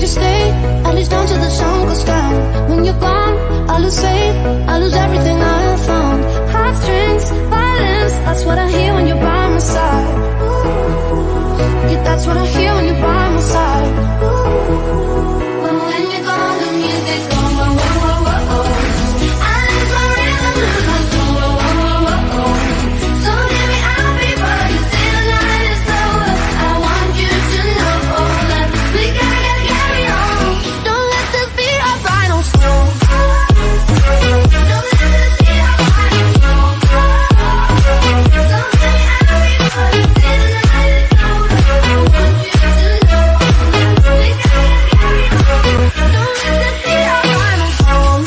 Won't you stay, at least down till the sun goes down? When you're gone, I lose faith, I lose everything I have found. Heartstrings, violence, that's what I hear when you're by my side. Yeah, that's what I hear when you're by my side. When you're gone, the music's gone. Whoa, whoa, whoa, whoa, whoa. I lose my rhythm, lose my soul. Whoa, whoa, whoa, whoa, whoa. So hear me out before you say the night is over. I want you to know that we gotta carry on. Don't let this be our final song. Don't let this be our final song. So hear me out before you say the night is over. I want you to know that we gotta carry on. Don't let this be our final song.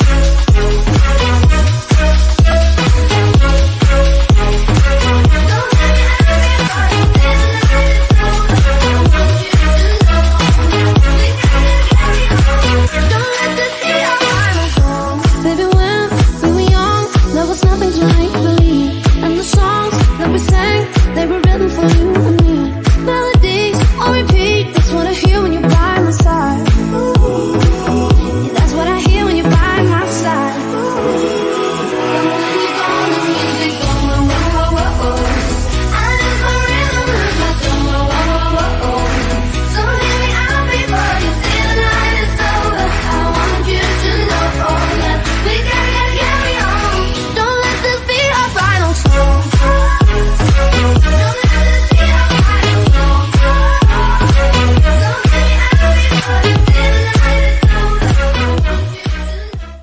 Baby, when we were young, there was nothing to make believe. And the songs that we sang, they were written for you and me. Melodies on repeat, that's what I hear when you're by my side. Yeah, that's what I hear when you're by my side. When you're gone, the music's gone. Whoa, whoa, whoa, whoa. I lose my rhythm, lose my soul. Whoa, whoa, whoa, whoa. So hear me out before you say the night is over. I want you to know that we gotta carry on. Don't let this be our final song. Don't let this be our final song. So hear me out before you say the night is over. I want you to know.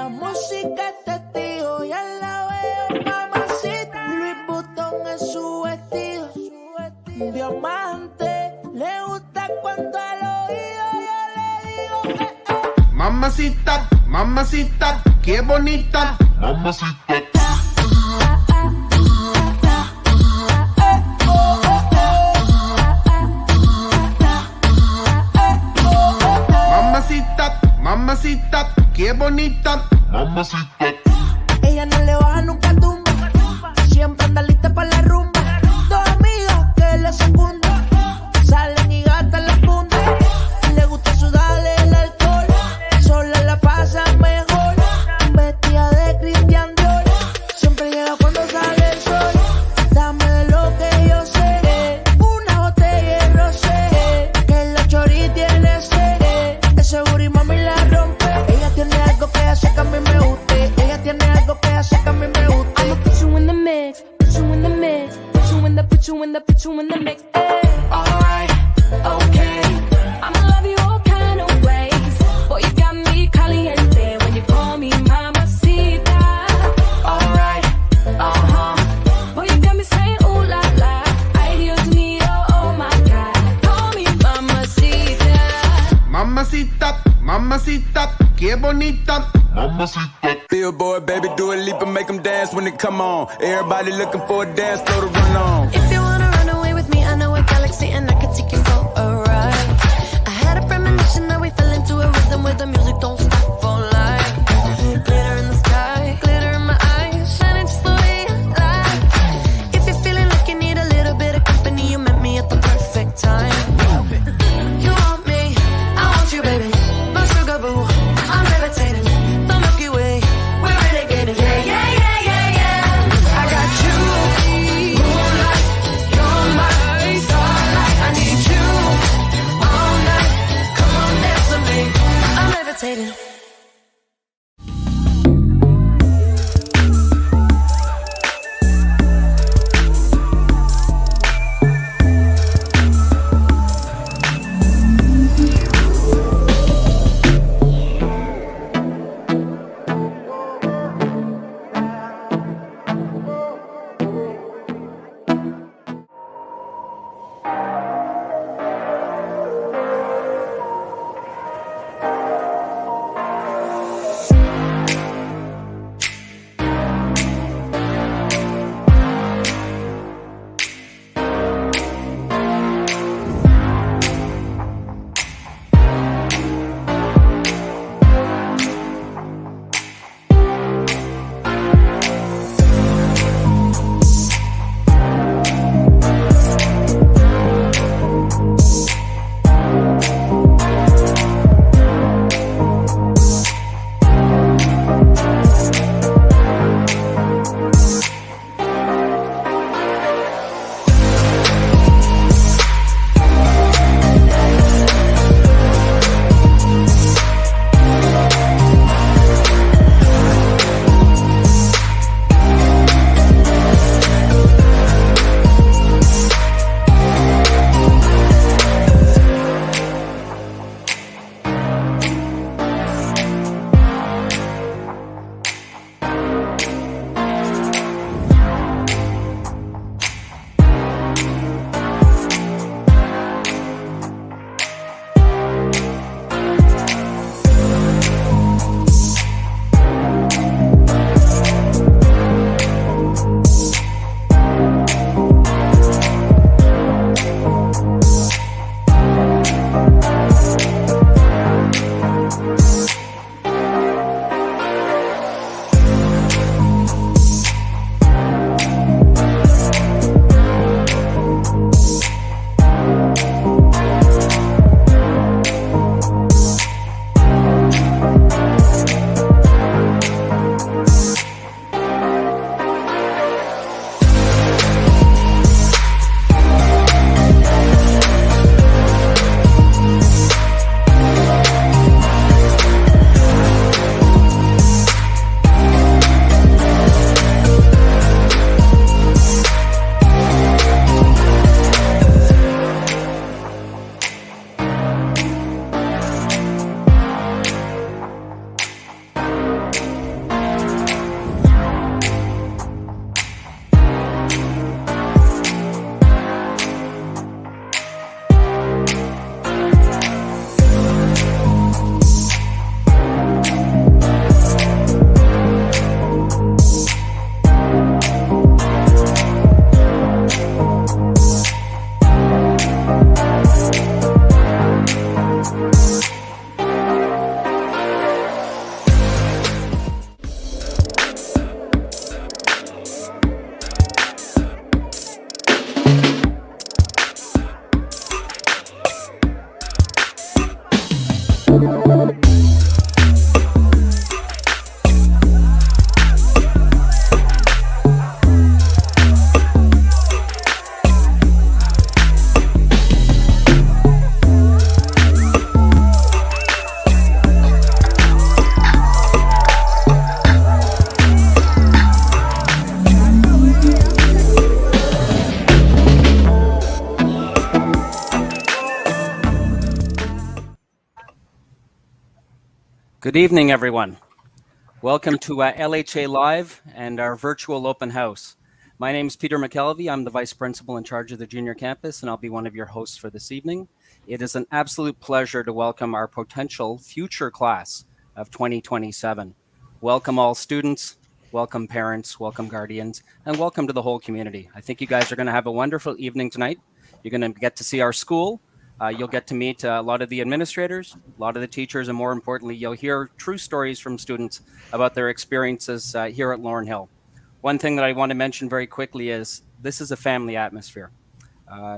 La música es testigo, ya la veo, mamacita. Louis Vuitton es su vestido. Diamante, le gusta cuando al oído yo le digo que Mamacita, mamacita, qué bonita. Mamacita. Mamacita, mamacita, qué bonita. Mamacita. ella no le baja nunca tumba. Siempre anda lista para la rumba. Dos amigas que le secundan. Salen y gastan la punta. Le gusta sudarle el alcohol. Sola la pasa mejor. Vestida de Christian Dior. Siempre llega cuando sale el sol. Dame de lo que yo sé. Una botella de rosé. Que la chori tiene sed. Ese booty mami la rompe. Ella tiene algo que hace que a mí me guste. Ella tiene algo que hace que a mí me guste. I'ma put you in the mix, put you in the mix, put you in the, put you in the, put you in the mix. Alright, okay. I'ma love you all kind of ways. Boy, you got me caliente when you call me mamacita. Alright, boy, you got me saying ooh la la. Ay, Dios mío, oh my God. Call me mamacita. Mamacita, mamacita, qué bonita. Mamacita. Billboard, baby, do a leap and make them dance when they come on. Everybody looking for a dance floor to run on. If you wanna run away with me, I know a galaxy and I could take you for a ride. I had a premonition that we fell into a rhythm where the music don't stop for life. Glitter in the sky, glitter in my eyes, shining just the way I like. If you're feeling like you need a little bit of company, you met me at the perfect time. You want me, I want you, baby. My sugar boo, I'm levitating. The Milky Way, we're renegading. Yeah, yeah, yeah, yeah, yeah. I got you, moonlight, you're my starlight. I need you all night. Come on, dance with me. I'm levitating. Good evening, everyone. Welcome to LHA Live and our virtual open house. My name is Peter McKelvey. I'm the Vice Principal in charge of the junior campus, and I'll be one of your hosts for this evening. It is an absolute pleasure to welcome our potential future class of 2027. Welcome all students, welcome parents, welcome guardians, and welcome to the whole community. I think you guys are going to have a wonderful evening tonight. You're going to get to see our school. You'll get to meet a lot of the administrators, a lot of the teachers, and more importantly, you'll hear true stories from students about their experiences here at LaurenHill. One thing that I want to mention very quickly is this is a family atmosphere.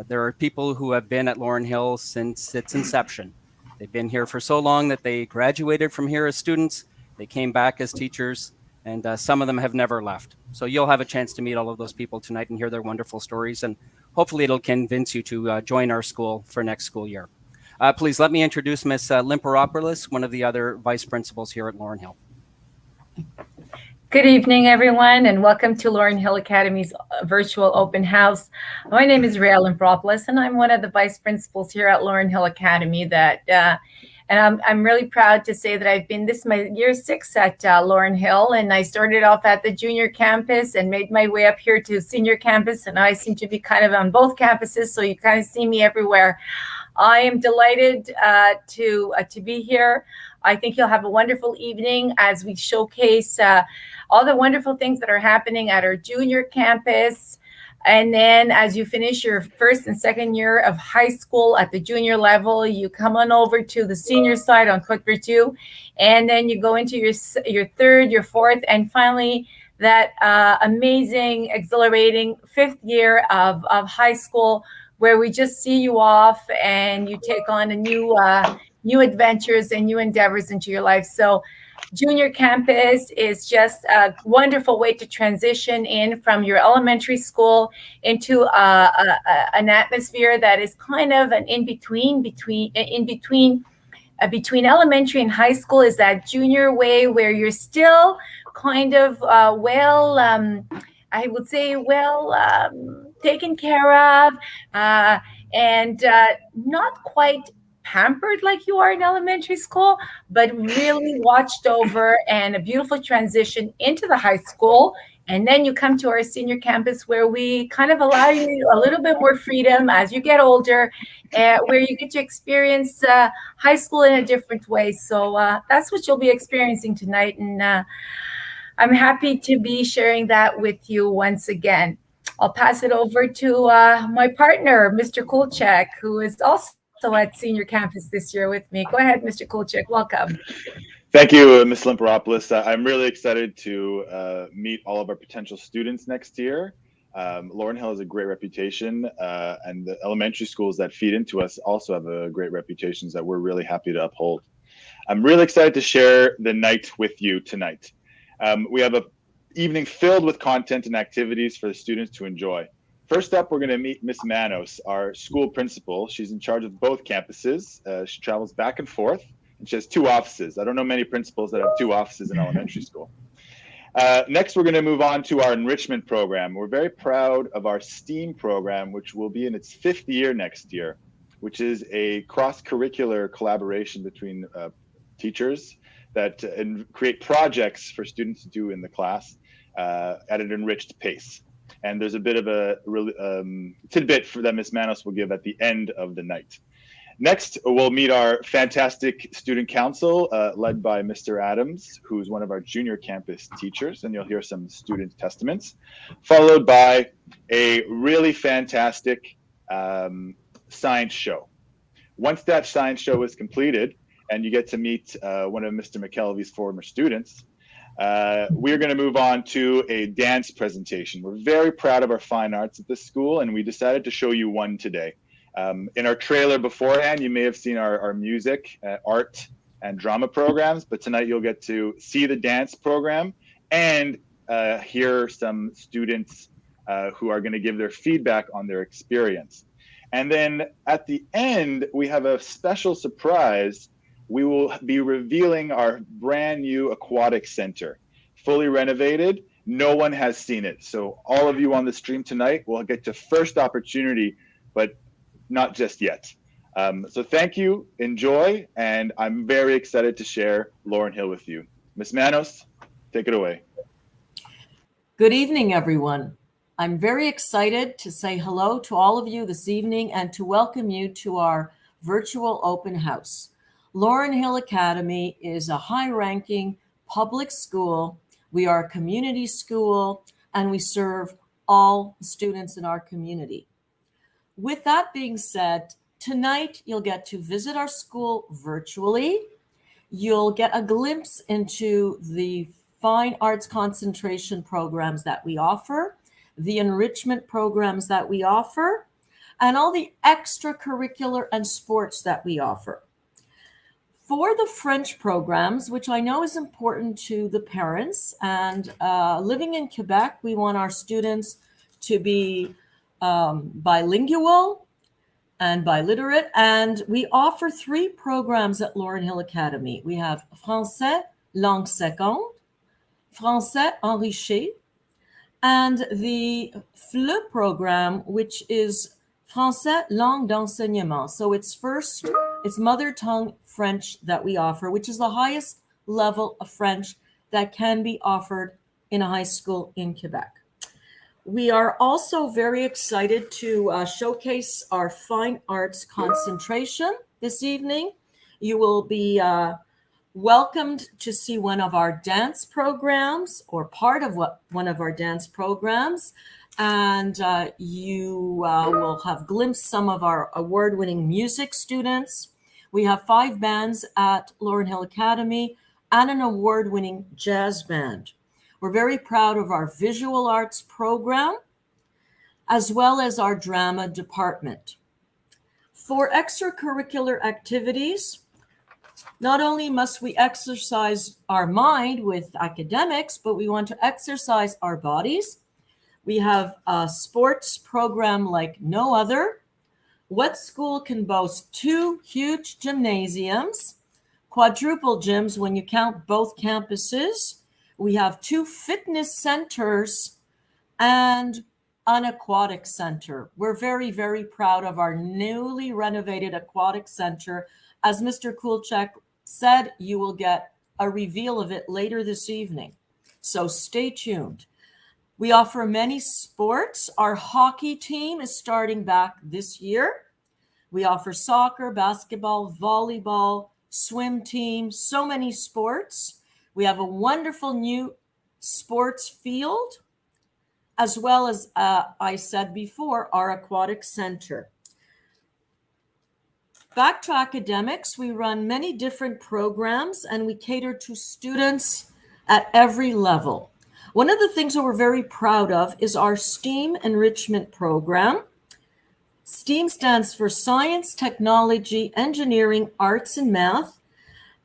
There are people who have been at LaurenHill since its inception. They've been here for so long that they graduated from here as students, they came back as teachers, and some of them have never left. So you'll have a chance to meet all of those people tonight and hear their wonderful stories, and hopefully it'll convince you to join our school for next school year. Please let me introduce Ms. Limperopoulos, one of the other vice principals here at LaurenHill. Good evening, everyone, and welcome to LaurenHill Academy's virtual open house. My name is Rhea Limperopoulos, and I'm one of the vice principals here at LaurenHill Academy. And I'm really proud to say that I've been, this is my year 6 at LaurenHill, and I started off at the junior campus and made my way up here to senior campus, and I seem to be kind of on both campuses, so you kind of see me everywhere. I am delighted to be here. I think you'll have a wonderful evening as we showcase all the wonderful things that are happening at our junior campus. And then as you finish your first and second year of high school at the junior level, you come on over to the senior side on Côte Vertu, and then you go into your third, your fourth, and finally that amazing, exhilarating 5th year of high school, where we just see you off and you take on a new adventures and new endeavors into your life. So junior campus is just a wonderful way to transition in from your elementary school into an atmosphere that is kind of an in-between between elementary and high school. Is that junior way where you're still kind of I would say taken care of and not quite pampered like you are in elementary school, but really watched over, and a beautiful transition into the high school. And then you come to our senior campus, where we kind of allow you a little bit more freedom as you get older, where you get to experience high school in a different way. So that's what you'll be experiencing tonight. And I'm happy to be sharing that with you once again. I'll pass it over to my partner, Mr. Kulchek, who is also at senior campus this year with me. Go ahead, Mr. Kulchek. Welcome. Thank you, Ms. Limperopoulos. I'm really excited to meet all of our potential students next year. LaurenHill has a great reputation, and the elementary schools that feed into us also have a great reputation that we're really happy to uphold. I'm really excited to share the night with you tonight. We have an evening filled with content and activities for the students to enjoy. First up, we're going to meet Miss Manos, our school principal. She's in charge of both campuses. She travels back and forth, and she has 2 offices. I don't know many principals that have 2 offices in elementary school. Next, we're going to move on to our enrichment program. We're very proud of our STEAM program, which will be in its 5th year next year, which is a cross-curricular collaboration between teachers that create projects for students to do in the class at an enriched pace. And there's a bit of a tidbit that Ms. Manos will give at the end of the night. Next, we'll meet our fantastic student council led by Mr. Adams, who's one of our junior campus teachers, and you'll hear some student testaments, followed by a really fantastic science show. Once that science show is completed and you get to meet one of Mr. McKelvey's former students, we're going to move on to a dance presentation. We're very proud of our fine arts at this school, and we decided to show you one today. In our trailer beforehand, you may have seen our music, art, and drama programs, but tonight you'll get to see the dance program and hear some students who are going to give their feedback on their experience. And then at the end, we have a special surprise. We will be revealing our brand new Aquatic Center, fully renovated. No one has seen it. So all of you on the stream tonight will get to first opportunity, but not just yet. So thank you, enjoy, and I'm very excited to share LaurenHill with you. Ms. Manos, take it away. Good evening, everyone. I'm very excited to say hello to all of you this evening and to welcome you to our virtual open house. LaurenHill Academy is a high-ranking public school. We are a community school, and we serve all students in our community. With that being said, tonight you'll get to visit our school virtually. You'll get a glimpse into the fine arts concentration programs that we offer, the enrichment programs that we offer, and all the extracurricular and sports that we offer. For the French programs, which I know is important to the parents, and living in Quebec, we want our students to be bilingual and biliterate, and we offer 3 programs at LaurenHill Academy. We have Français langue seconde, Français enrichi, and the FLE program, which is Français langue d'enseignement. So it's mother tongue French that we offer, which is the highest level of French that can be offered in a high school in Quebec. We are also very excited to showcase our fine arts concentration this evening. You will be welcomed to see one of our dance programs or part of one of our dance programs. And you will have glimpsed some of our award-winning music students. We have 5 bands at LaurenHill Academy and an award-winning jazz band. We're very proud of our visual arts program, as well as our drama department. For extracurricular activities, not only must we exercise our mind with academics, but we want to exercise our bodies. We have a sports program like no other. What school can boast 2 huge gymnasiums, quadruple gyms when you count both campuses? We have 2 fitness centers and an aquatic center. We're very, very proud of our newly renovated aquatic center. As Mr. Kulchak said, you will get a reveal of it later this evening. So stay tuned. We offer many sports. Our hockey team is starting back this year. We offer soccer, basketball, volleyball, swim team, so many sports. We have a wonderful new sports field, as well as, I said before, our aquatic center. Back to academics, we run many different programs and we cater to students at every level. One of the things that we're very proud of is our STEAM enrichment program. STEAM stands for Science, Technology, Engineering, Arts, and Math.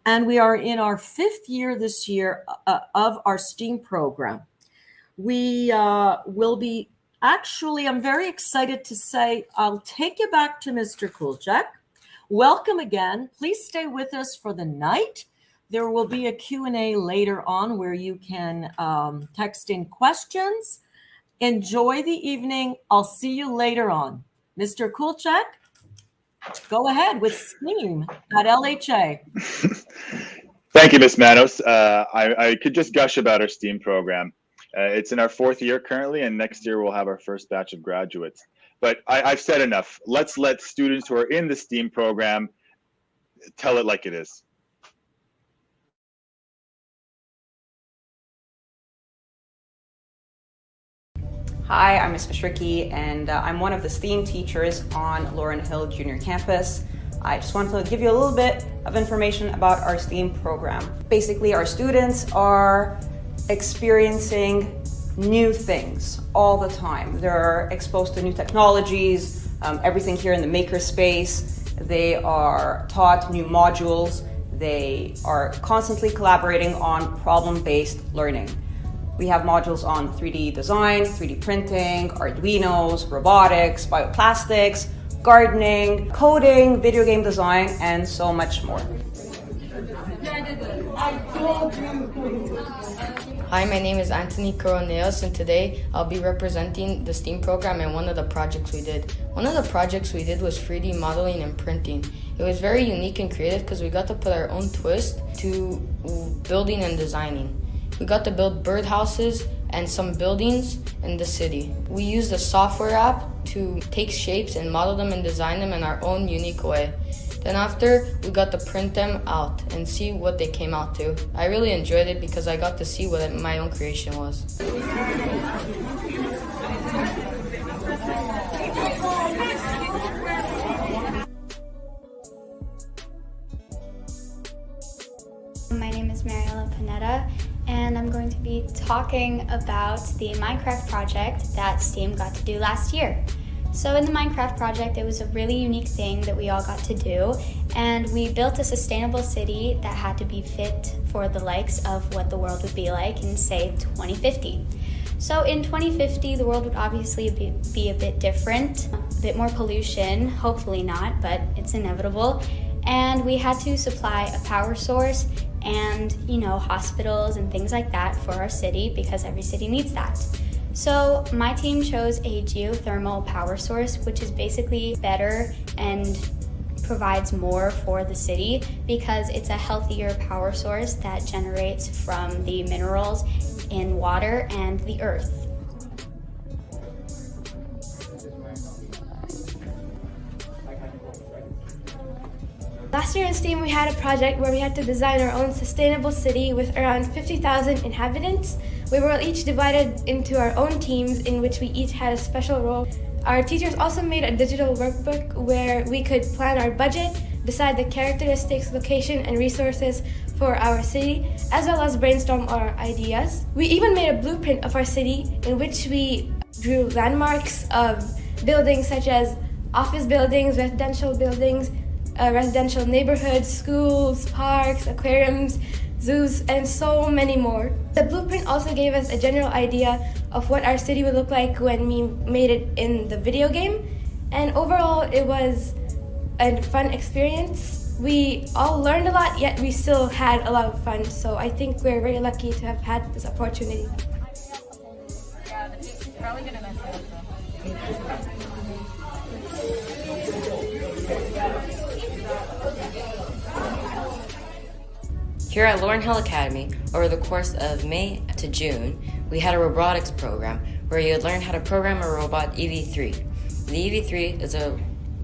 And we are in our 5th year this year of our STEAM program. We will be, actually, I'm very excited to say, I'll take you back to Mr. Kulchak. Welcome again. Please stay with us for the night. There will be a Q&A later on where you can text in questions. Enjoy the evening. I'll see you later on. Mr. Kulchak, go ahead with STEAM at LHA. Thank you, Ms. Manos. I could just gush about our STEAM program. It's in our 4th year currently, and next year we'll have our first batch of graduates. But I've said enough. Let's let students who are in the STEAM program tell it like it is. Hi, I'm Ms. Mashricky, and I'm one of the STEAM teachers on LaurenHill Junior Campus. I just want to give you a little bit of information about our STEAM program. Basically, our students are experiencing new things all the time. They're exposed to new technologies, everything here in the makerspace. They are taught new modules. They are constantly collaborating on problem-based learning. We have modules on 3D design, 3D printing, Arduinos, robotics, bioplastics, gardening, coding, video game design, and so much more. Hi, my name is Anthony Coroneos, and today I'll be representing the STEAM program and one of the projects we did. One of the projects we did was 3D modeling and printing. It was very unique and creative because we got to put our own twist to building and designing. We got to build birdhouses and some buildings in the city. We used a software app to take shapes and model them and design them in our own unique way. Then after, we got to print them out and see what they came out to. I really enjoyed it because I got to see what my own creation was. My name is Mariela Panetta, and I'm going to be talking about the Minecraft project that STEAM got to do last year. So in the Minecraft project, it was a really unique thing that we all got to do, and we built a sustainable city that had to be fit for the likes of what the world would be like in, say, 2050. So in 2050, the world would obviously be a bit different, a bit more pollution, hopefully not, but it's inevitable. And we had to supply a power source and, hospitals and things like that for our city because every city needs that. So my team chose a geothermal power source, which is basically better and provides more for the city because it's a healthier power source that generates from the minerals in water and the earth. Last year in STEAM, we had a project where we had to design our own sustainable city with around 50,000 inhabitants. We were each divided into our own teams in which we each had a special role. Our teachers also made a digital workbook where we could plan our budget, decide the characteristics, location, and resources for our city, as well as brainstorm our ideas. We even made a blueprint of our city in which we drew landmarks of buildings such as office buildings, residential neighborhoods, schools, parks, aquariums, zoos, and so many more. The blueprint also gave us a general idea of what our city would look like when we made it in the video game. And overall, it was a fun experience. We all learned a lot, yet we still had a lot of fun. So I think we're very lucky to have had this opportunity. Here at LaurenHill Academy, over the course of May to June, we had a robotics program where you would learn how to program a robot EV3. The EV3 is a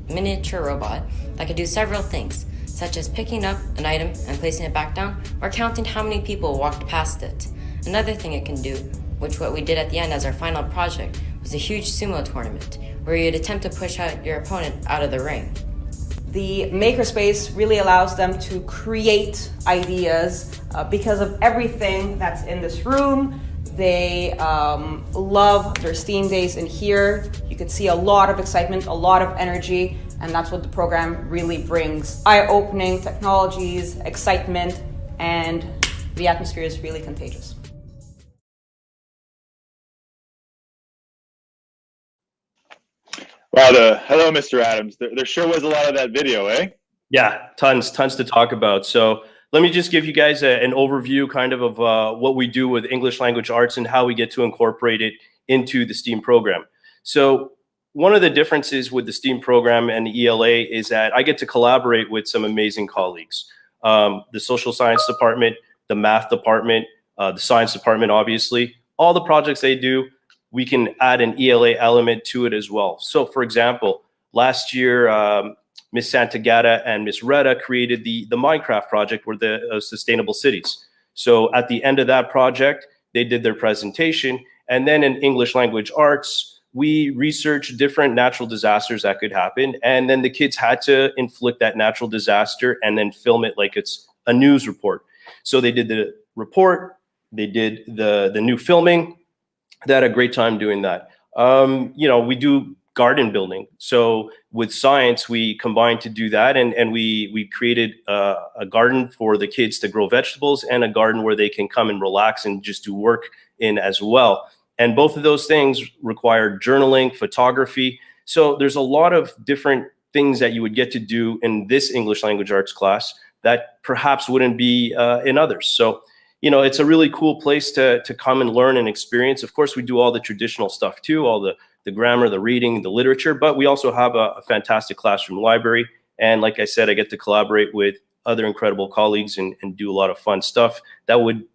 miniature robot that can do several things, such as picking up an item and placing it back down, or counting how many people walked past it. Another thing it can do, which what we did at the end as our final project, was a huge sumo tournament, where you'd attempt to push out your opponent out of the ring. The makerspace really allows them to create ideas because of everything that's in this room. They love their STEAM days in here. You can see a lot of excitement, a lot of energy, and that's what the program really brings. Eye-opening technologies, excitement, and the atmosphere is really contagious. Wow, hello, Mr. Adams. There sure was a lot of that video, eh? Yeah, tons to talk about. So let me just give you guys an overview kind of what we do with English language arts and how we get to incorporate it into the STEAM program. So one of the differences with the STEAM program and the ELA is that I get to collaborate with some amazing colleagues. The social science department, the math department, the science department, obviously, all the projects they do, we can add an ELA element to it as well. So for example, last year, Ms. Santagata and Ms. Retta created the Minecraft project where the sustainable cities. So at the end of that project, they did their presentation. And then in English language arts, we researched different natural disasters that could happen. And then the kids had to inflict that natural disaster and then film it like it's a news report. So they did the report, they did the new filming. They had a great time doing that. We do garden building. So with science, we combined to do that. And we created a garden for the kids to grow vegetables and a garden where they can come and relax and just do work in as well. And both of those things require journaling, photography. So there's a lot of different things that you would get to do in this English language arts class that perhaps wouldn't be in others. So you know, it's a really cool place to come and learn and experience. Of course, we do all the traditional stuff too, all the grammar, the reading, the literature, but we also have a fantastic classroom library. And like I said, I get to collaborate with other incredible colleagues and do a lot of fun stuff that would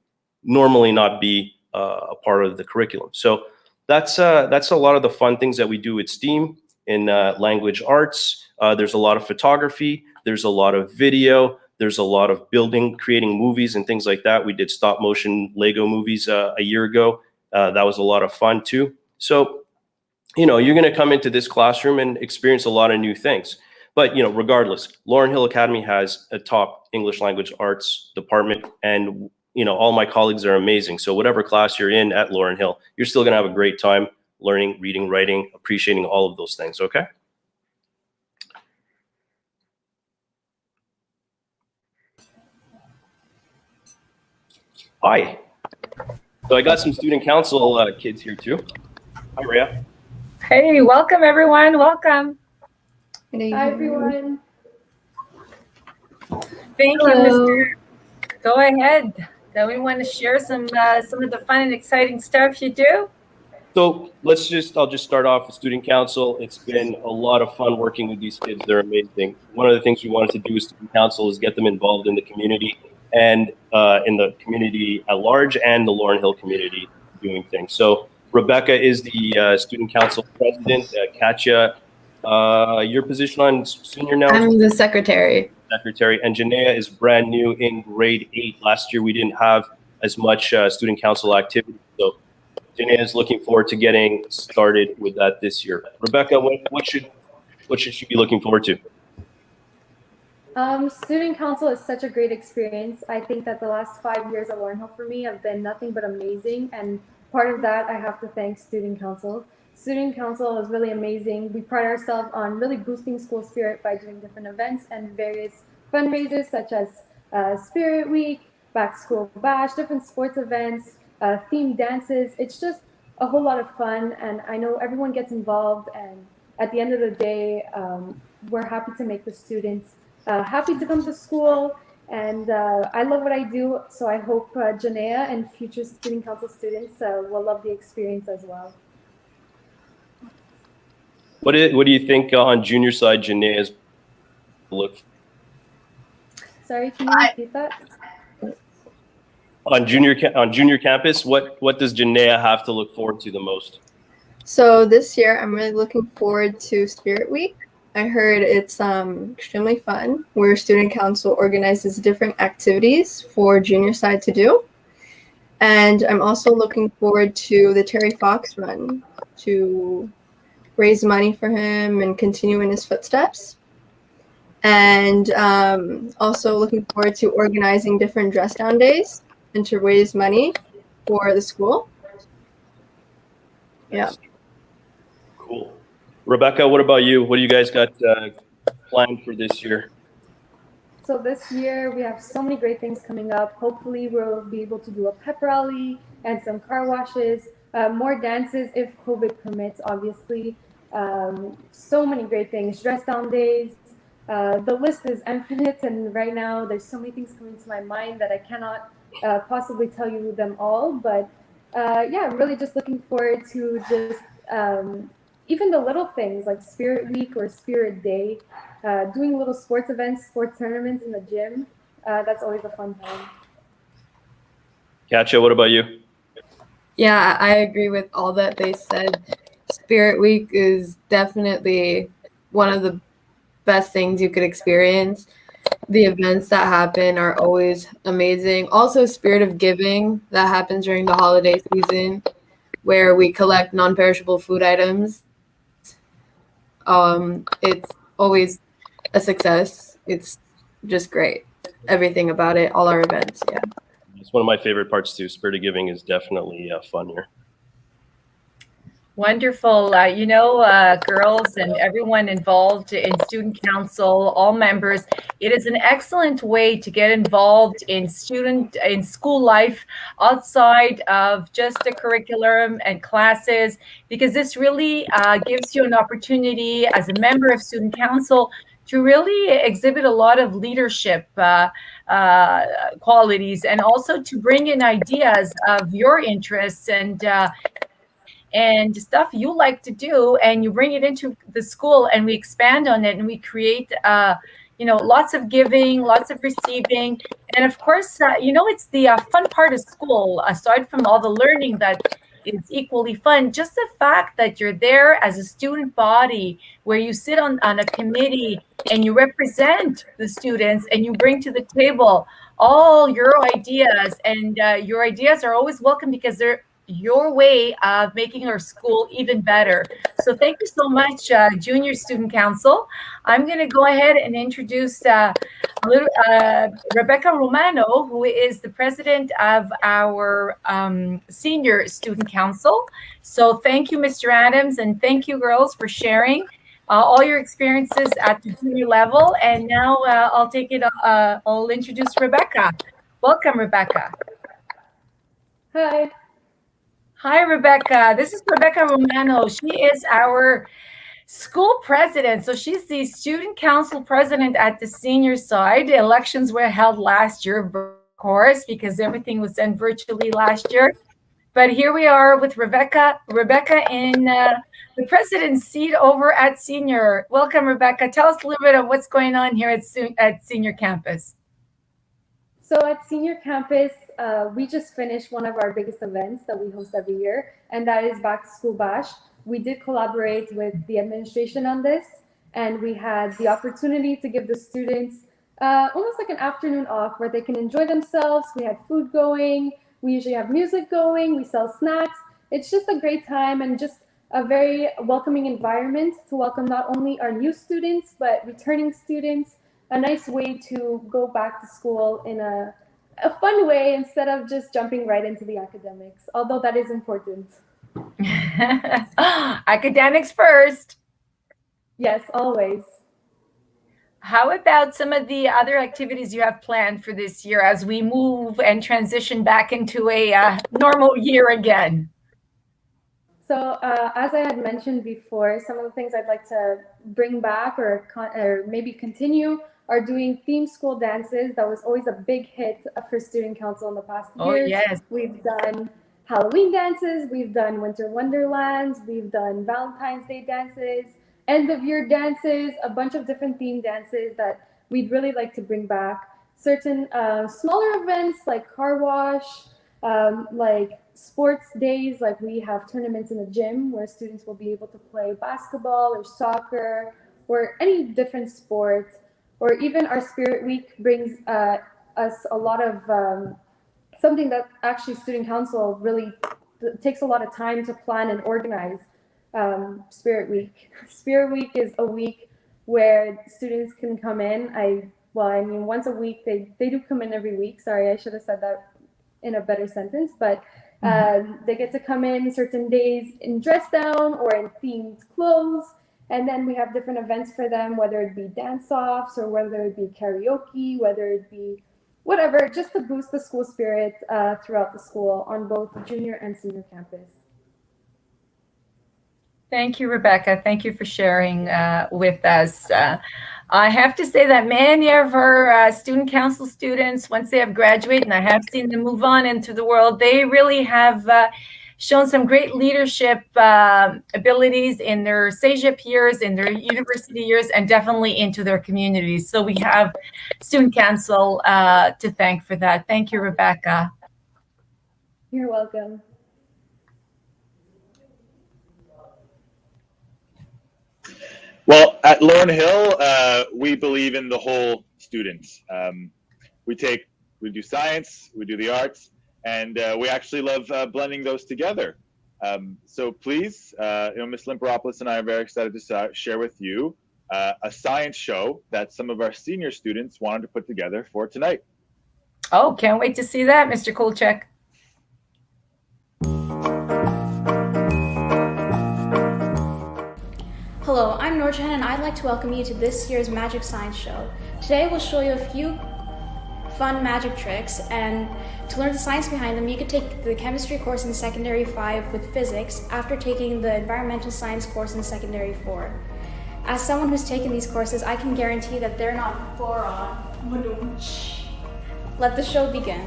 normally not be a part of the curriculum. So that's a lot of the fun things that we do with STEAM in language arts. There's a lot of photography. There's a lot of video. There's a lot of building, creating movies and things like that. We did stop motion Lego movies a year ago. That was a lot of fun too. So, you know, you're going to come into this classroom and experience a lot of new things. But, you know, regardless, LaurenHill Academy has a top English language arts department, and, you know, all my colleagues are amazing. So whatever class you're in at LaurenHill, you're still going to have a great time learning, reading, writing, appreciating all of those things. Okay. Hi. So I got some student council kids here too. Hi, Rhea. Hey, welcome everyone. Welcome. Hi, everyone. Thank you, Hello. Mr. Go ahead. Do we want to share some of the fun and exciting stuff you do? So I'll just start off with student council. It's been a lot of fun working with these kids. They're amazing. One of the things we wanted to do with student council is get them involved in the community and in the community at large and the LaurenHill community doing things. So Rebecca is the student council president. Katya, your position on senior now? I'm the secretary. Secretary. And Janaea is brand new in grade 8. Last year we didn't have as much student council activity. So Janaea is looking forward to getting started with that this year. Rebecca, what should she be looking forward to? Student council is such a great experience. I think that the last 5 years at LaurenHill for me have been nothing but amazing. And part of that, I have to thank student council. Student council is really amazing. We pride ourselves on really boosting school spirit by doing different events and various fundraisers such as Spirit Week, Back School Bash, different sports events, themed dances. It's just a whole lot of fun, and I know everyone gets involved, and at the end of the day, we're happy to make the students happy to come to school, and I love what I do, so I hope Janaea and future student council students will love the experience as well. What do you think on junior side, Janaea's look? Sorry, can you repeat that? On junior campus, what does Janaea have to look forward to the most? So this year, I'm really looking forward to Spirit Week. I heard it's extremely fun, where student council organizes different activities for junior side to do. And I'm also looking forward to the Terry Fox run to raise money for him and continue in his footsteps. And also looking forward to organizing different dress down days and to raise money for the school. Yeah. Cool. Rebecca, what about you? What do you guys got planned for this year? So this year we have so many great things coming up. Hopefully we'll be able to do a pep rally and some car washes, more dances if COVID permits, obviously. So many great things, dress down days. The list is infinite, and right now there's so many things coming to my mind that I cannot possibly tell you them all. But yeah, I'm really just looking forward to just even the little things like Spirit Week or Spirit Day, doing little sports events, sports tournaments in the gym. That's always a fun time. Katya, what about you? Yeah, I agree with all that they said. Spirit Week is definitely one of the best things you could experience. The events that happen are always amazing. Also, Spirit of Giving that happens during the holiday season, where we collect non-perishable food items. It's always a success. It's just great. Everything about it, all our events, yeah. It's one of my favorite parts too. Spirit of Giving is definitely fun here. Wonderful. Girls and everyone involved in student council, all members, it is an excellent way to get involved in school life outside of just the curriculum and classes, because this really gives you an opportunity as a member of student council to really exhibit a lot of leadership qualities, and also to bring in ideas of your interests and stuff you like to do, and you bring it into the school, and we expand on it, and we create lots of giving, lots of receiving. And of course, it's the fun part of school, aside from all the learning that is equally fun. Just the fact that you're there as a student body, where you sit on a committee and you represent the students, and you bring to the table all your ideas, and your ideas are always welcome because they're your way of making our school even better. So thank you so much, Junior Student Council. I'm going to go ahead and introduce Rebecca Romano, who is the president of our Senior Student Council. So thank you, Mr. Adams, and thank you, girls, for sharing all your experiences at the junior level. And now I'll introduce Rebecca. Welcome, Rebecca. Hi. Hi, Rebecca. This is Rebecca Romano. She is our school president. So she's the student council president at the senior side. The elections were held last year, of course, because everything was done virtually last year. But here we are with Rebecca in the president's seat over at senior. Welcome, Rebecca. Tell us a little bit of what's going on here at senior campus. So at Senior Campus, we just finished one of our biggest events that we host every year, and that is Back to School Bash. We did collaborate with the administration on this, and we had the opportunity to give the students almost like an afternoon off where they can enjoy themselves. We had food going, we usually have music going, we sell snacks. It's just a great time and just a very welcoming environment to welcome not only our new students, but returning students. A nice way to go back to school in a fun way instead of just jumping right into the academics, although that is important. Academics first. Yes, always. How about some of the other activities you have planned for this year as we move and transition back into a normal year again? So as I had mentioned before, some of the things I'd like to bring back or maybe continue are doing theme school dances. That was always a big hit for Student Council in the past years. Oh, yes. We've done Halloween dances, we've done Winter Wonderlands, we've done Valentine's Day dances, end of year dances, a bunch of different theme dances that we'd really like to bring back. Certain smaller events like car wash, like sports days, like we have tournaments in the gym where students will be able to play basketball or soccer or any different sport. Or even our Spirit Week brings us a lot of something that actually Student Council really takes a lot of time to plan and organize. Spirit Week. Spirit Week is a week where students can come in. Once a week, they do come in every week. Sorry, I should have said that in a better sentence, but they get to come in certain days in dress down or in themed clothes. And then we have different events for them, whether it be dance-offs or whether it be karaoke, whether it be whatever, just to boost the school spirit throughout the school on both junior and senior campus. Thank you, Rebecca. Thank you for sharing with us. I have to say that many of our student council students, once they have graduated, and I have seen them move on into the world, they really have shown some great leadership abilities in their CEGEP years, in their university years, and definitely into their communities. So we have Student Council to thank for that. Thank you, Rebecca. You're welcome. Well, at LaurenHill, we believe in the whole student. We do science, we do the arts, and we actually love blending those together. So please, Ms. Limperopoulos and I are very excited to share with you a science show that some of our senior students wanted to put together for tonight. Oh, can't wait to see that, Mr. Kulchek. Hello, I'm Nurjan and I'd like to welcome you to this year's Magic Science Show. Today we'll show you a few fun magic tricks, and to learn the science behind them you could take the chemistry course in Secondary 5 with physics after taking the environmental science course in Secondary 4. As someone who's taken these courses, I can guarantee that they're not boron. Let the show begin.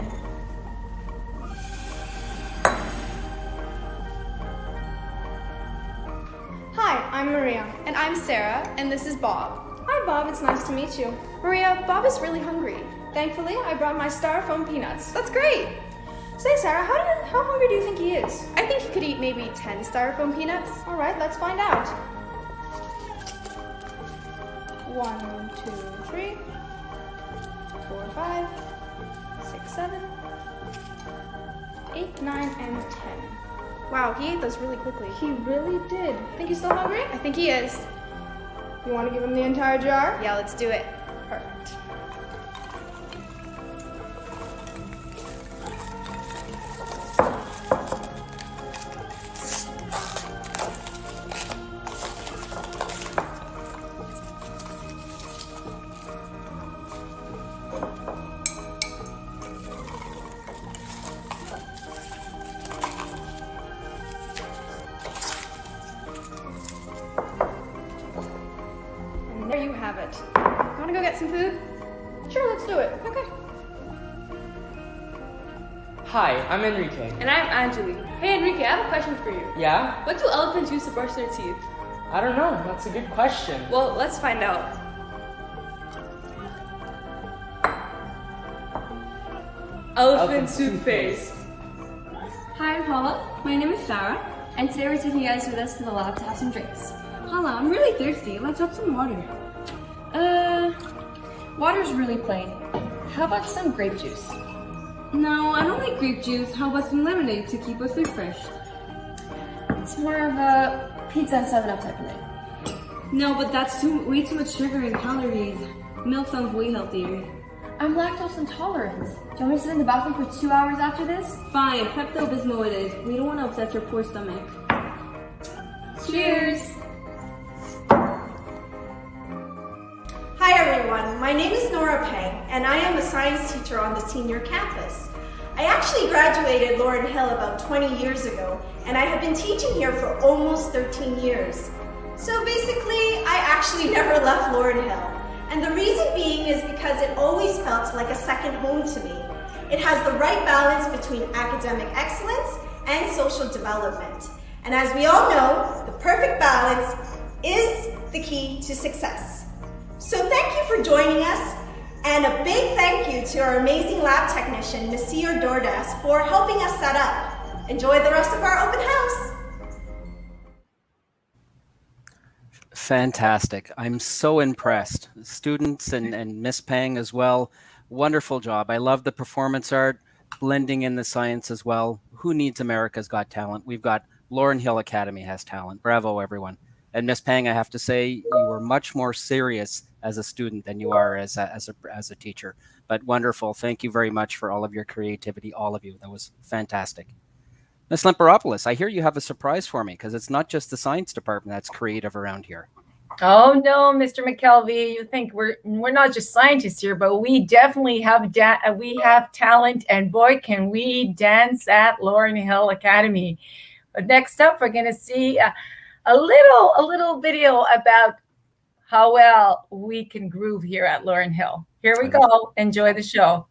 Hi, I'm Maria. And I'm Sarah, and this is Bob. Hi, Bob. It's nice to meet you. Maria, Bob is really hungry. Thankfully, I brought my styrofoam peanuts. That's great. Say, Sarah, how hungry do you think he is? I think he could eat maybe 10 styrofoam peanuts. All right, let's find out. 1, 2, 3, 4, 5, 6, 7, 8, 9, and 10. Wow, he ate those really quickly. He really did. Think he's still hungry? I think he is. You want to give him the entire jar? Yeah, let's do it. Perfect. And there you have it. You want to go get some food? Sure, let's do it. Okay. Hi, I'm Enrique. And I'm Anjali. Hey Enrique, I have a question for you. Yeah? What do elephants use to brush their teeth? I don't know. That's a good question. Well, let's find out. Elephant toothpaste. Hi, I'm Paula. My name is Sarah, and today we're taking you guys with us to the lab to have some drinks. Paula, I'm really thirsty. Let's have some water. Water's really plain. How about some grape juice? No, I don't like grape juice. How about some lemonade to keep us refreshed? It's more of a pizza and 7-Up type of night. No, but that's way too much sugar and calories. Milk sounds way healthier. I'm lactose intolerant. Do you want me to sit in the bathroom for 2 hours after this? Fine, Pepto-Bismol it is. We don't want to upset your poor stomach. Cheers! Hi everyone, my name is Nora Peng, and I am a science teacher on the senior campus. I actually graduated LaurenHill about 20 years ago, and I have been teaching here for almost 13 years. So basically, I actually never left LaurenHill. And the reason being is because it always felt like a second home to me. It has the right balance between academic excellence and social development. And as we all know, the perfect balance is the key to success. So thank you for joining us, and a big thank you to our amazing lab technician, Monsieur Dordas, for helping us set up. Enjoy the rest of our open house. Fantastic. I'm so impressed. Students and Miss Pang as well. Wonderful job. I love the performance art, blending in the science as well. Who needs America's Got Talent? We've got LaurenHill Academy has talent. Bravo, everyone. And Miss Pang, I have to say, you were much more serious as a student than you are as a teacher. But wonderful. Thank you very much for all of your creativity, all of you. That was fantastic. Ms. Limperopoulos, I hear you have a surprise for me, because it's not just the science department that's creative around here. Oh no, Mr. McKelvey, you think we're not just scientists here, but we definitely have talent, and boy, can we dance at LaurenHill Academy. But next up, we're going to see a little video about how well we can groove here at LaurenHill. Here we go. Enjoy the show.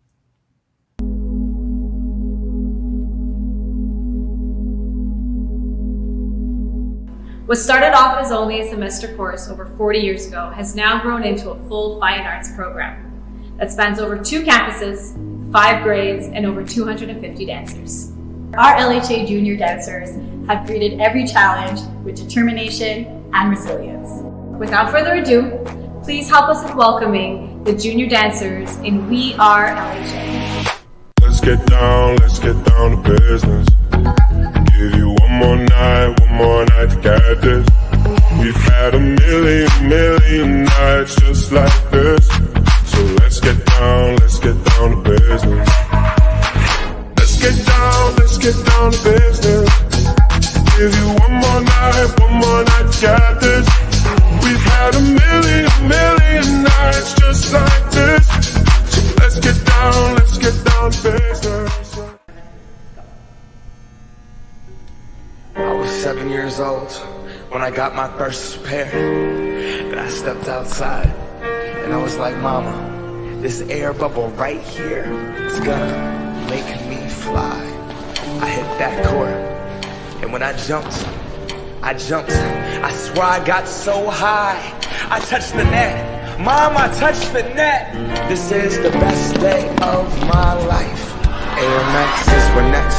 What started off as only a semester course over 40 years ago has now grown into a full fine arts program that spans over 2 campuses, 5 grades, and over 250 dancers. Our LHA junior dancers have greeted every challenge with determination and resilience. Without further ado, please help us in welcoming the junior dancers in We Are LHA. Let's get down to business. Give you one more night to get this. We've had a million nights just like this. So let's get down to business. Let's get down to business. Give you one more night to get this. We've had a million nights just like this. So let's get down to business. I was 7 years old when I got my first pair. And I stepped outside and I was like, Mama, This air bubble right here is gonna make me fly. I hit that court, and when I jumped. I swear I got so high. I touched the net. Mom, I touched the net. This is the best day of my life. Air Max is we're next.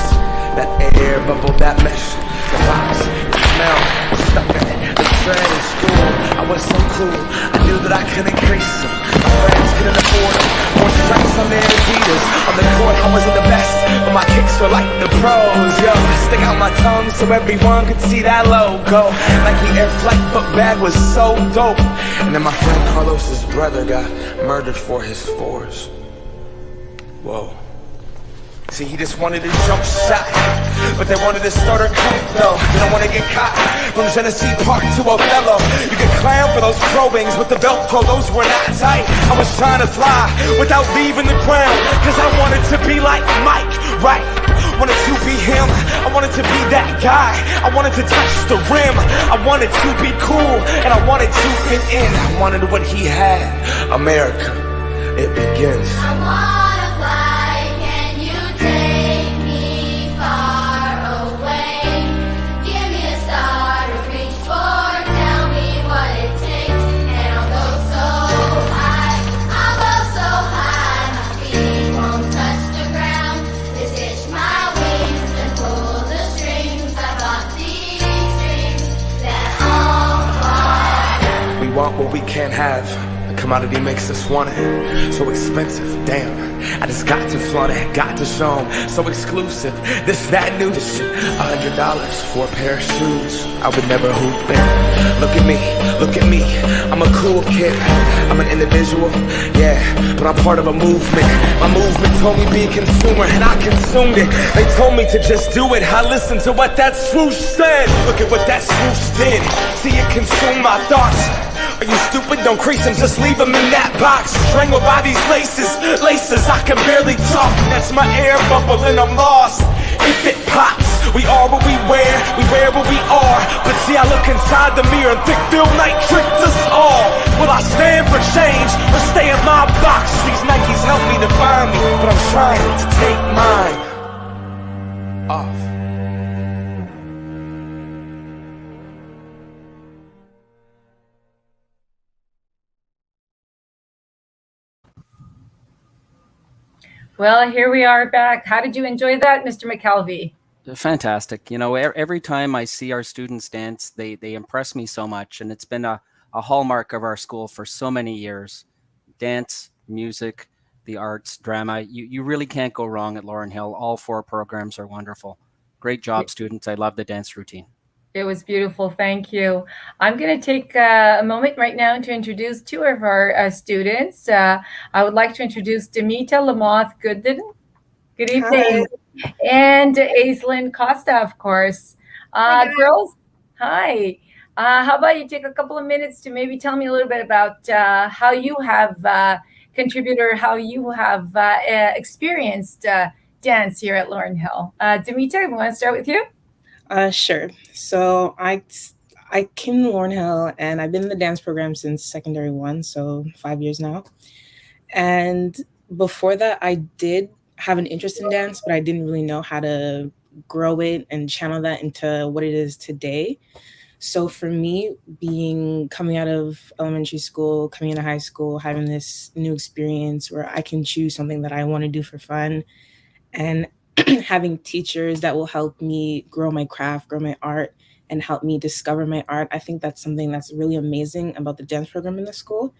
That air bubble, that mesh, the vibes, the smell, was stuck in it. The trend in school, I was so cool. I knew that I couldn't crease them. My friends couldn't afford them. More stripes on their Adidas. On the court, I wasn't the best, but my kicks were like the pros. Yo, stick out my tongue so everyone could see that logo. Nike Air Flight book bag was so dope. And then my friend Carlos's brother got murdered for his fours. Whoa. See, he just wanted a jump shot, but they wanted to start a cult though. They don't want to get caught. From Genesee Park to Othello, you could clown for those probings with the Velcro, those were not tight. I was trying to fly without leaving the ground, cause I wanted to be like Mike, right? Wanted to be him, I wanted to be that guy. I wanted to touch the rim, I wanted to be cool, and I wanted to fit in. I wanted what he had. America, it begins. I wanna fly, can you take me far away? Give me a star to reach for, tell me what it takes, and I'll go so high, I'll go so high, my feet won't touch the ground. Just hitch my wings and pull the strings. I got these dreams that all fly. We want what we can't have. The commodity makes us want it. So expensive, damn. I just got to flaunt it, got to show 'em. So exclusive, this, that, new shit. $100 for a pair of shoes. I would never hoop in. Look at me, I'm a cool kid. I'm an individual, yeah, but I'm part of a movement. My movement told me be a consumer, and I consumed it. They told me to just do it, I listened to what that swoosh said. Look at what that swoosh did. See it consume my thoughts. Are you stupid? Don't crease them, just leave them in that box. Strangled by these laces, I can barely talk. That's my air bubble and I'm lost. If it pops, we are what we wear what we are. But see, I look inside the mirror and think Phil Knight tricked us all. Will I stand for change or stay in my box? These Nikes help me to find me, but I'm trying to take mine off. Well, here we are back. How did you enjoy that, Mr. McKelvey? Fantastic. You know, every time I see our students dance, they impress me so much. And it's been a hallmark of our school for so many years. Dance, music, the arts, drama. You really can't go wrong at LaurenHill. All 4 programs are wonderful. Great job, students. I love the dance routine. It was beautiful. Thank you. I'm going to take a moment right now to introduce 2 of our students. I would like to introduce Demita Lamoth Gooden. Good evening. Hi. And Aislinn Costa, of course. Hi, girls, hi. How about you take a couple of minutes to maybe tell me a little bit about how you have contributed or how you have experienced dance here at LaurenHill. Demita, we want to start with you? Sure. So I came to LaurenHill and I've been in the dance program since secondary 1, so 5 years now. And before that, I did have an interest in dance, but I didn't really know how to grow it and channel that into what it is today. So for me, coming out of elementary school, coming into high school, having this new experience where I can choose something that I want to do for fun, and having teachers that will help me grow my craft, grow my art, and help me discover my art. I think that's something that's really amazing about the dance program in the school.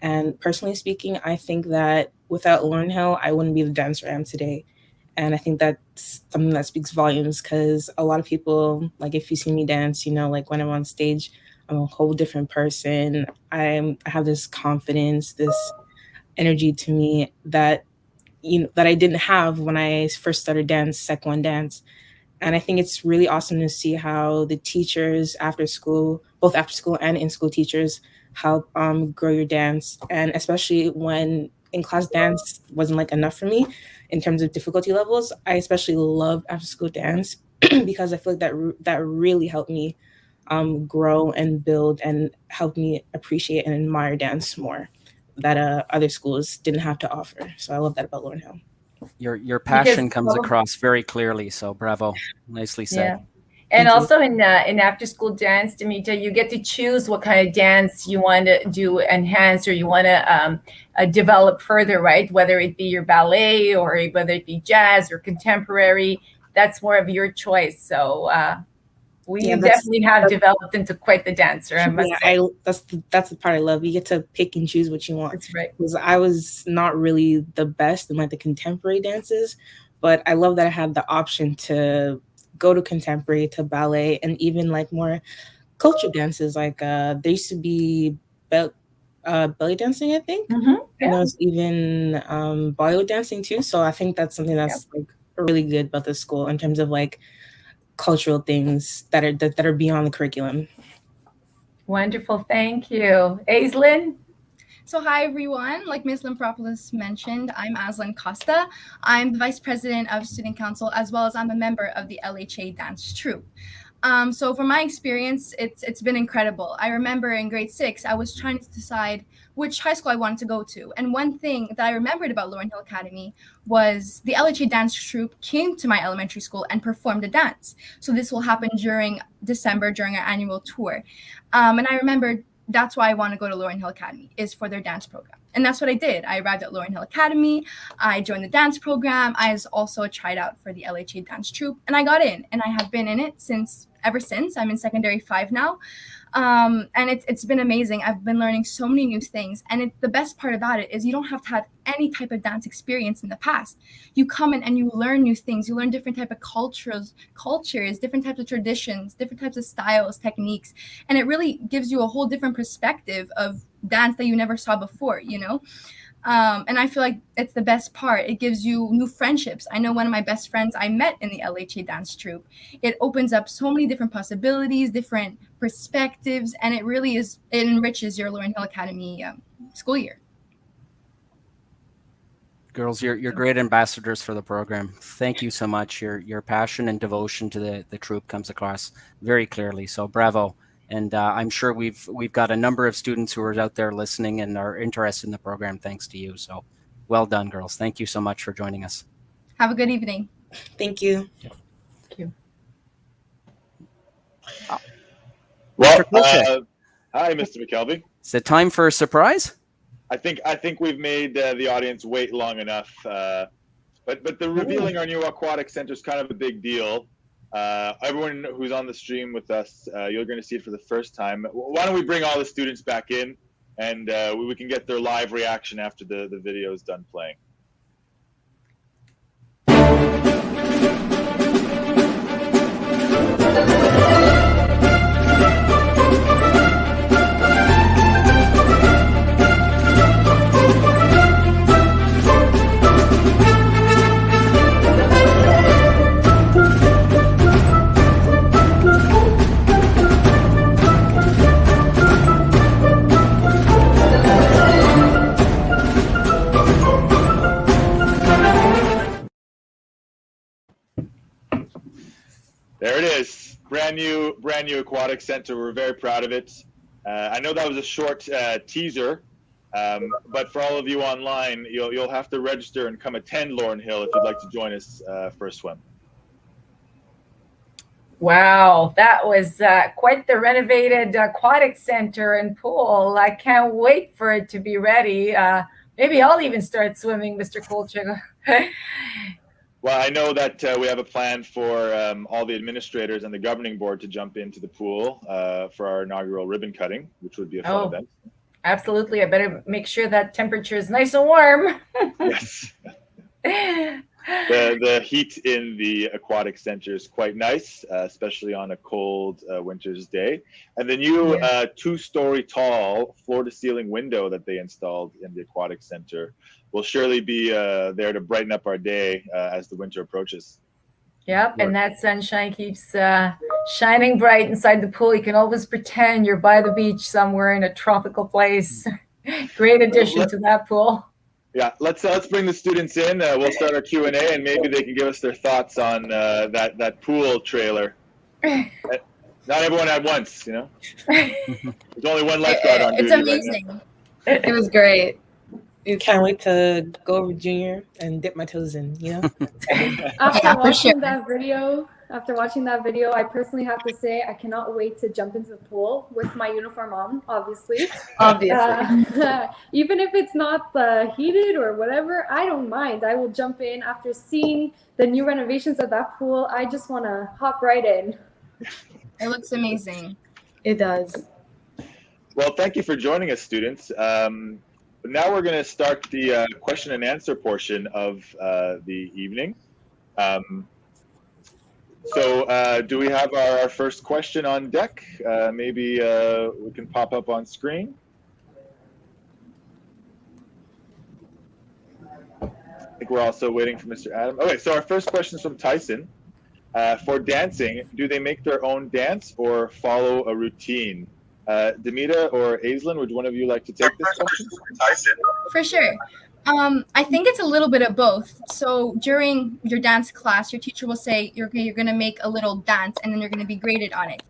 And personally speaking, I think that without LaurenHill, I wouldn't be the dancer I am today. And I think that's something that speaks volumes, because a lot of people, like if you see me dance, you know, like when I'm on stage, I'm a whole different person. I have this confidence, this energy to me that that I didn't have when I first started dance, Sec 1 dance. And I think it's really awesome to see how the teachers after school, both after school and in-school teachers, help grow your dance. And especially when in-class dance wasn't like enough for me in terms of difficulty levels, I especially love after-school dance because I feel like that really helped me grow and build and help me appreciate and admire dance more. that other schools didn't have to offer. So I love that about LaurenHill. Your passion comes across very clearly. So bravo, nicely said. Yeah. And also in after school dance, Demetra, you get to choose what kind of dance you want to do enhance or you want to develop further, right? Whether it be your ballet or whether it be jazz or contemporary, that's more of your choice. So we definitely have developed into quite the dancer, I must say. That's the part I love. You get to pick and choose what you want. That's right. Because I was not really the best in like the contemporary dances, but I love that I had the option to go to contemporary, to ballet, and even like more culture dances. Like there used to be belly dancing, I think. Mm-hmm. Yeah. And there was even Bollywood dancing too. So I think that's something that's like really good about this school in terms of like cultural things that are beyond the curriculum. Wonderful, thank you. Aislinn? So hi everyone, like Ms. Lampropoulos mentioned, I'm Aslan Costa. I'm the Vice President of Student Council, as well as I'm a member of the LHA Dance Troupe. So from my experience, it's been incredible. I remember in grade 6, I was trying to decide which high school I wanted to go to. And one thing that I remembered about LaurenHill Academy was the LHA Dance Troupe came to my elementary school and performed a dance. So this will happen during December, during our annual tour. And I remembered that's why I want to go to LaurenHill Academy, is for their dance program. And that's what I did. I arrived at LaurenHill Academy. I joined the dance program. I was also tried out for the LHA Dance Troupe, and I got in. And I have been in it ever since. I'm in secondary 5 now. And it's been amazing. I've been learning so many new things. And the best part about it is you don't have to have any type of dance experience in the past. You come in and you learn new things. You learn different type of cultures, different types of traditions, different types of styles, techniques. And it really gives you a whole different perspective of dance that you never saw before, you know? And I feel like it's the best part. It gives you new friendships. I know one of my best friends I met in the LHA Dance Troupe. It opens up so many different possibilities, different perspectives, and it enriches your LaurenHill Academy school year. Girls, you're great ambassadors for the program. Thank you so much. Your passion and devotion to the troupe comes across very clearly. So bravo. And I'm sure we've got a number of students who are out there listening and are interested in the program thanks to you. So well done, girls. Thank you so much for joining us. Have a good evening. Thank you. Thank you. Well, hi, Mr. McKelvey. Is it time for a surprise? I think we've made the audience wait long enough. But the revealing our new Aquatic Center is kind of a big deal. Everyone who's on the stream with us, you're going to see it for the first time. Why don't we bring all the students back in, and we can get their live reaction after the video is done playing. There it is, brand new Aquatic Center. We're very proud of it. I know that was a short teaser, but for all of you online, you'll have to register and come attend LaurenHill if you'd like to join us for a swim. Wow, that was quite the renovated Aquatic Center and pool. I can't wait for it to be ready. Maybe I'll even start swimming, Mr. Kolchak. Well, I know that we have a plan for all the administrators and the governing board to jump into the pool for our inaugural ribbon cutting, which would be a fun event. Absolutely. I better make sure that temperature is nice and warm. Yes. The heat in the Aquatic Center is quite nice, especially on a cold winter's day. And the new 2-story tall floor-to-ceiling window that they installed in the Aquatic Center will surely be there to brighten up our day as the winter approaches. Yep, and that sunshine keeps shining bright inside the pool. You can always pretend you're by the beach somewhere in a tropical place. Great addition to that pool. Yeah, let's bring the students in. We'll start our Q&A, and maybe they can give us their thoughts on that pool trailer. Not everyone at once, you know. There's only one lifeguard on duty. It's amazing. Right now. It was great. You can't wait to go over junior and dip my toes in, you know? After watching that video, I personally have to say I cannot wait to jump into the pool with my uniform on, obviously. Even if it's not heated or whatever, I don't mind. I will jump in after seeing the new renovations of that pool. I just want to hop right in. It looks amazing. It does. Well, thank you for joining us, students. Now we're going to start the question and answer portion of the evening. Do we have our first question on deck? Maybe we can pop up on screen. I think we're also waiting for Mr. Adam. Okay, so our first question is from Tyson. For dancing, do they make their own dance or follow a routine? Demita or Aislinn, would one of you like to take this question? For sure. I think it's a little bit of both. So during your dance class, your teacher will say you're going to make a little dance and then you're going to be graded on it.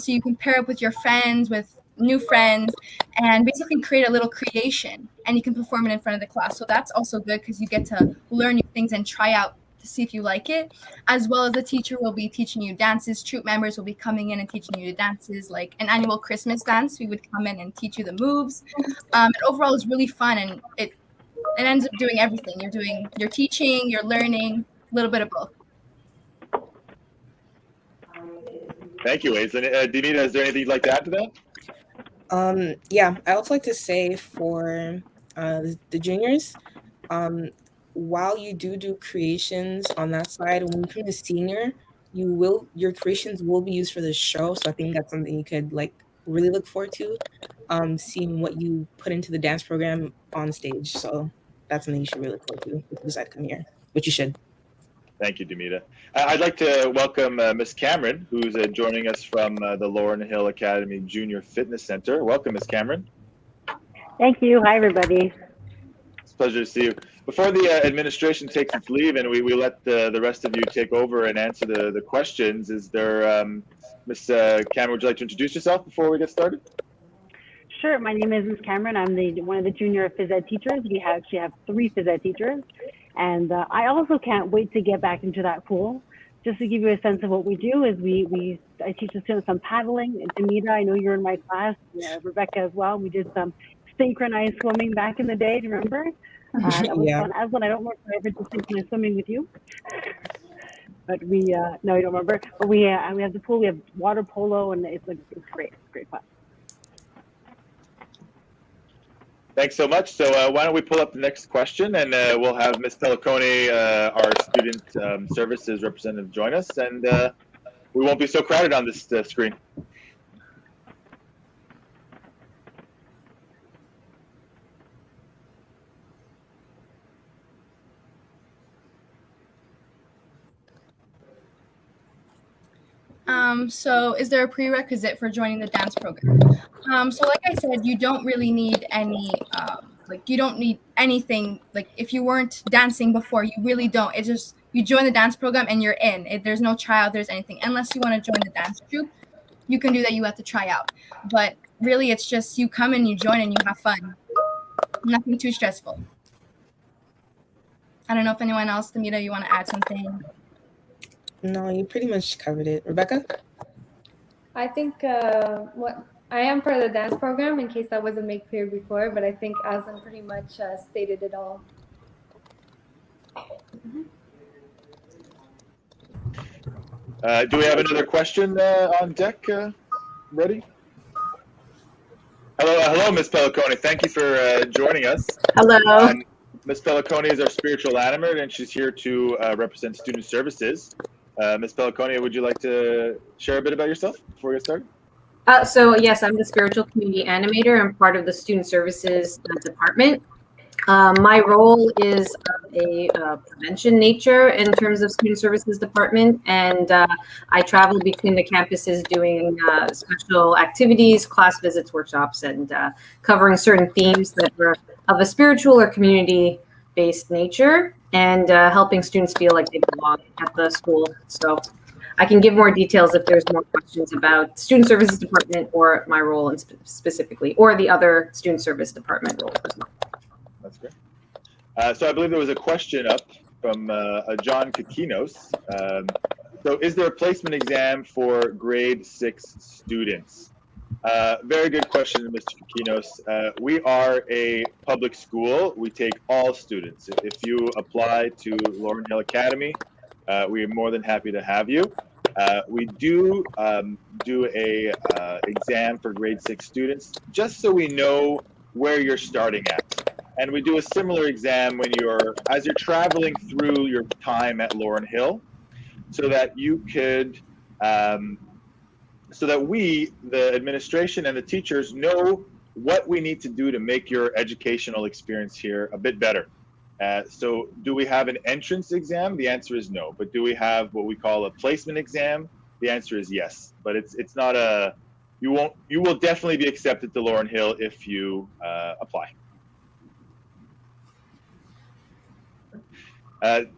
So you can pair up with your friends, with new friends, and basically create a little creation, and you can perform it in front of the class. So that's also good because you get to learn new things and try out to see if you like it, as well as the teacher will be teaching you dances. Troop members will be coming in and teaching you dances, like an annual Christmas dance. We would come in and teach you the moves. And overall, it's really fun, and it ends up doing everything. You're teaching, you're learning, a little bit of both. Thank you, Aislinn. Demita, is there anything you'd like to add to that? Yeah, I also like to say for the juniors, while you do creations on that side, when you become a senior, your creations will be used for the show. So I think that's something you could like really look forward to, seeing what you put into the dance program on stage. So that's something you should really look forward to if you decide to come here, which you should. Thank you, Demita. I'd like to welcome Miss Cameron, who's joining us from the LaurenHill Academy Junior Fitness Center. Welcome, Miss Cameron. Thank you. Hi, everybody. It's a pleasure to see you. Before the administration takes its leave and we let the rest of you take over and answer the questions, is there, Miss Cameron, would you like to introduce yourself before we get started? Sure. My name is Miss Cameron. I'm one of the junior phys ed teachers. We actually have 3 phys ed teachers. And I also can't wait to get back into that pool. Just to give you a sense of what we do is I teach the students some paddling. Demita, I know you're in my class. Rebecca as well. We did some synchronized swimming back in the day. Do you remember? That was fun. Aslan, I don't remember if I ever did synchronized swimming with you. But no, you don't remember. But we have the pool. We have water polo, and it's great. It's great fun. Thanks so much. So why don't we pull up the next question, and we'll have Ms. Pellicone, our student services representative, join us, and we won't be so crowded on this screen. So is there a prerequisite for joining the dance program? So like I said, you don't really need any, you don't need anything. Like if you weren't dancing before, you really don't. It's just, you join the dance program and you're in. There's no tryout, there's anything. Unless you want to join the dance troupe, you can do that, you have to try out. But really it's just you come and you join and you have fun. Nothing too stressful. I don't know if anyone else, Demita, you want to add something? No, you pretty much covered it. Rebecca? I think I am part of the dance program, in case that wasn't made clear before, but I think Aslan pretty much stated it all. Do we have another question on deck ready? Hello, Ms. Pellicone. Thank you for joining us. Hello. Ms. Pellicone is our spiritual animator, and she's here to represent student services. Ms. Pellicone, would you like to share a bit about yourself before we get started? So yes, I'm the spiritual community animator. I'm part of the student services department. My role is of a prevention nature in terms of student services department, and I travel between the campuses doing special activities, class visits, workshops, and covering certain themes that are of a spiritual or community-based nature, and helping students feel like they belong at the school. So I can give more details if there's more questions about student services department or my role specifically, or the other student service department role as well. That's great. So I believe there was a question up from John Kakinos. So is there a placement exam for grade 6 students? Very good question, Mr. Kakinos. We are a public school. We take all students. If you apply to LaurenHill Academy, we are more than happy to have you. We do a exam for grade 6 students, just so we know where you're starting at. And we do a similar exam when as you're traveling through your time at LaurenHill, so that you could, so that we, the administration and the teachers, know what we need to do to make your educational experience here a bit better. So do we have an entrance exam? The answer is no. But do we have what we call a placement exam? The answer is yes. But it's not a, you will definitely be accepted to LaurenHill if you apply.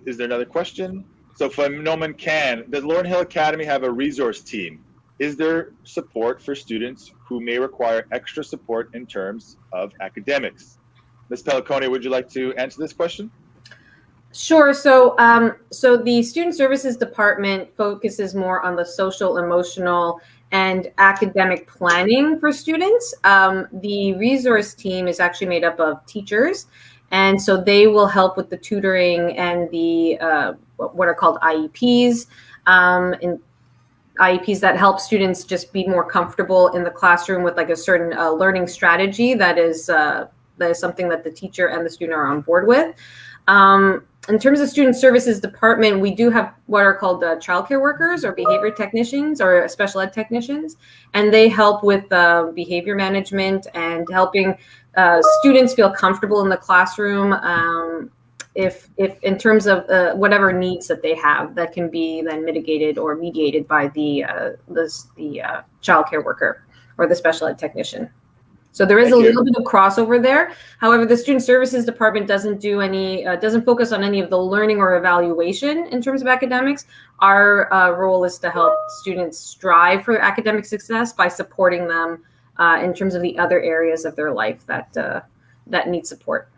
Is there another question? So from Noman Can, does LaurenHill Academy have a resource team? Is there support for students who may require extra support in terms of academics? Ms. Pellicone, would you like to answer this question? Sure. So, so the Student Services Department focuses more on the social, emotional, and academic planning for students. The resource team is actually made up of teachers, and so they will help with the tutoring and the what are called IEPs, and IEPs that help students just be more comfortable in the classroom with like a certain learning strategy that is something that the teacher and the student are on board with. In terms of Student Services Department, we do have what are called childcare workers or behavior technicians or special ed technicians, and they help with behavior management and helping students feel comfortable in the classroom. If in terms of whatever needs that they have, that can be then mitigated or mediated by the childcare worker or the special ed technician. So there is a little bit of crossover there. However, the Student Services Department doesn't do any, doesn't focus on any of the learning or evaluation in terms of academics. Our role is to help students strive for academic success by supporting them in terms of the other areas of their life that need support.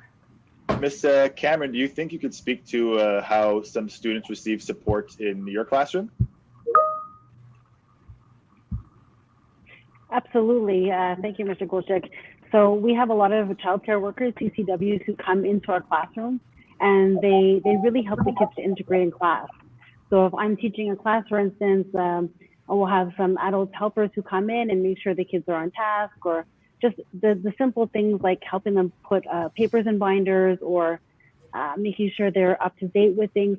Ms. Cameron, do you think you could speak to how some students receive support in your classroom? Absolutely. Thank you, Mr. Golchik. So we have a lot of childcare workers, CCWs, who come into our classroom, and they really help the kids to integrate in class. So if I'm teaching a class, for instance, we'll have some adult helpers who come in and make sure the kids are on task, or just the simple things like helping them put papers in binders, or making sure they're up to date with things.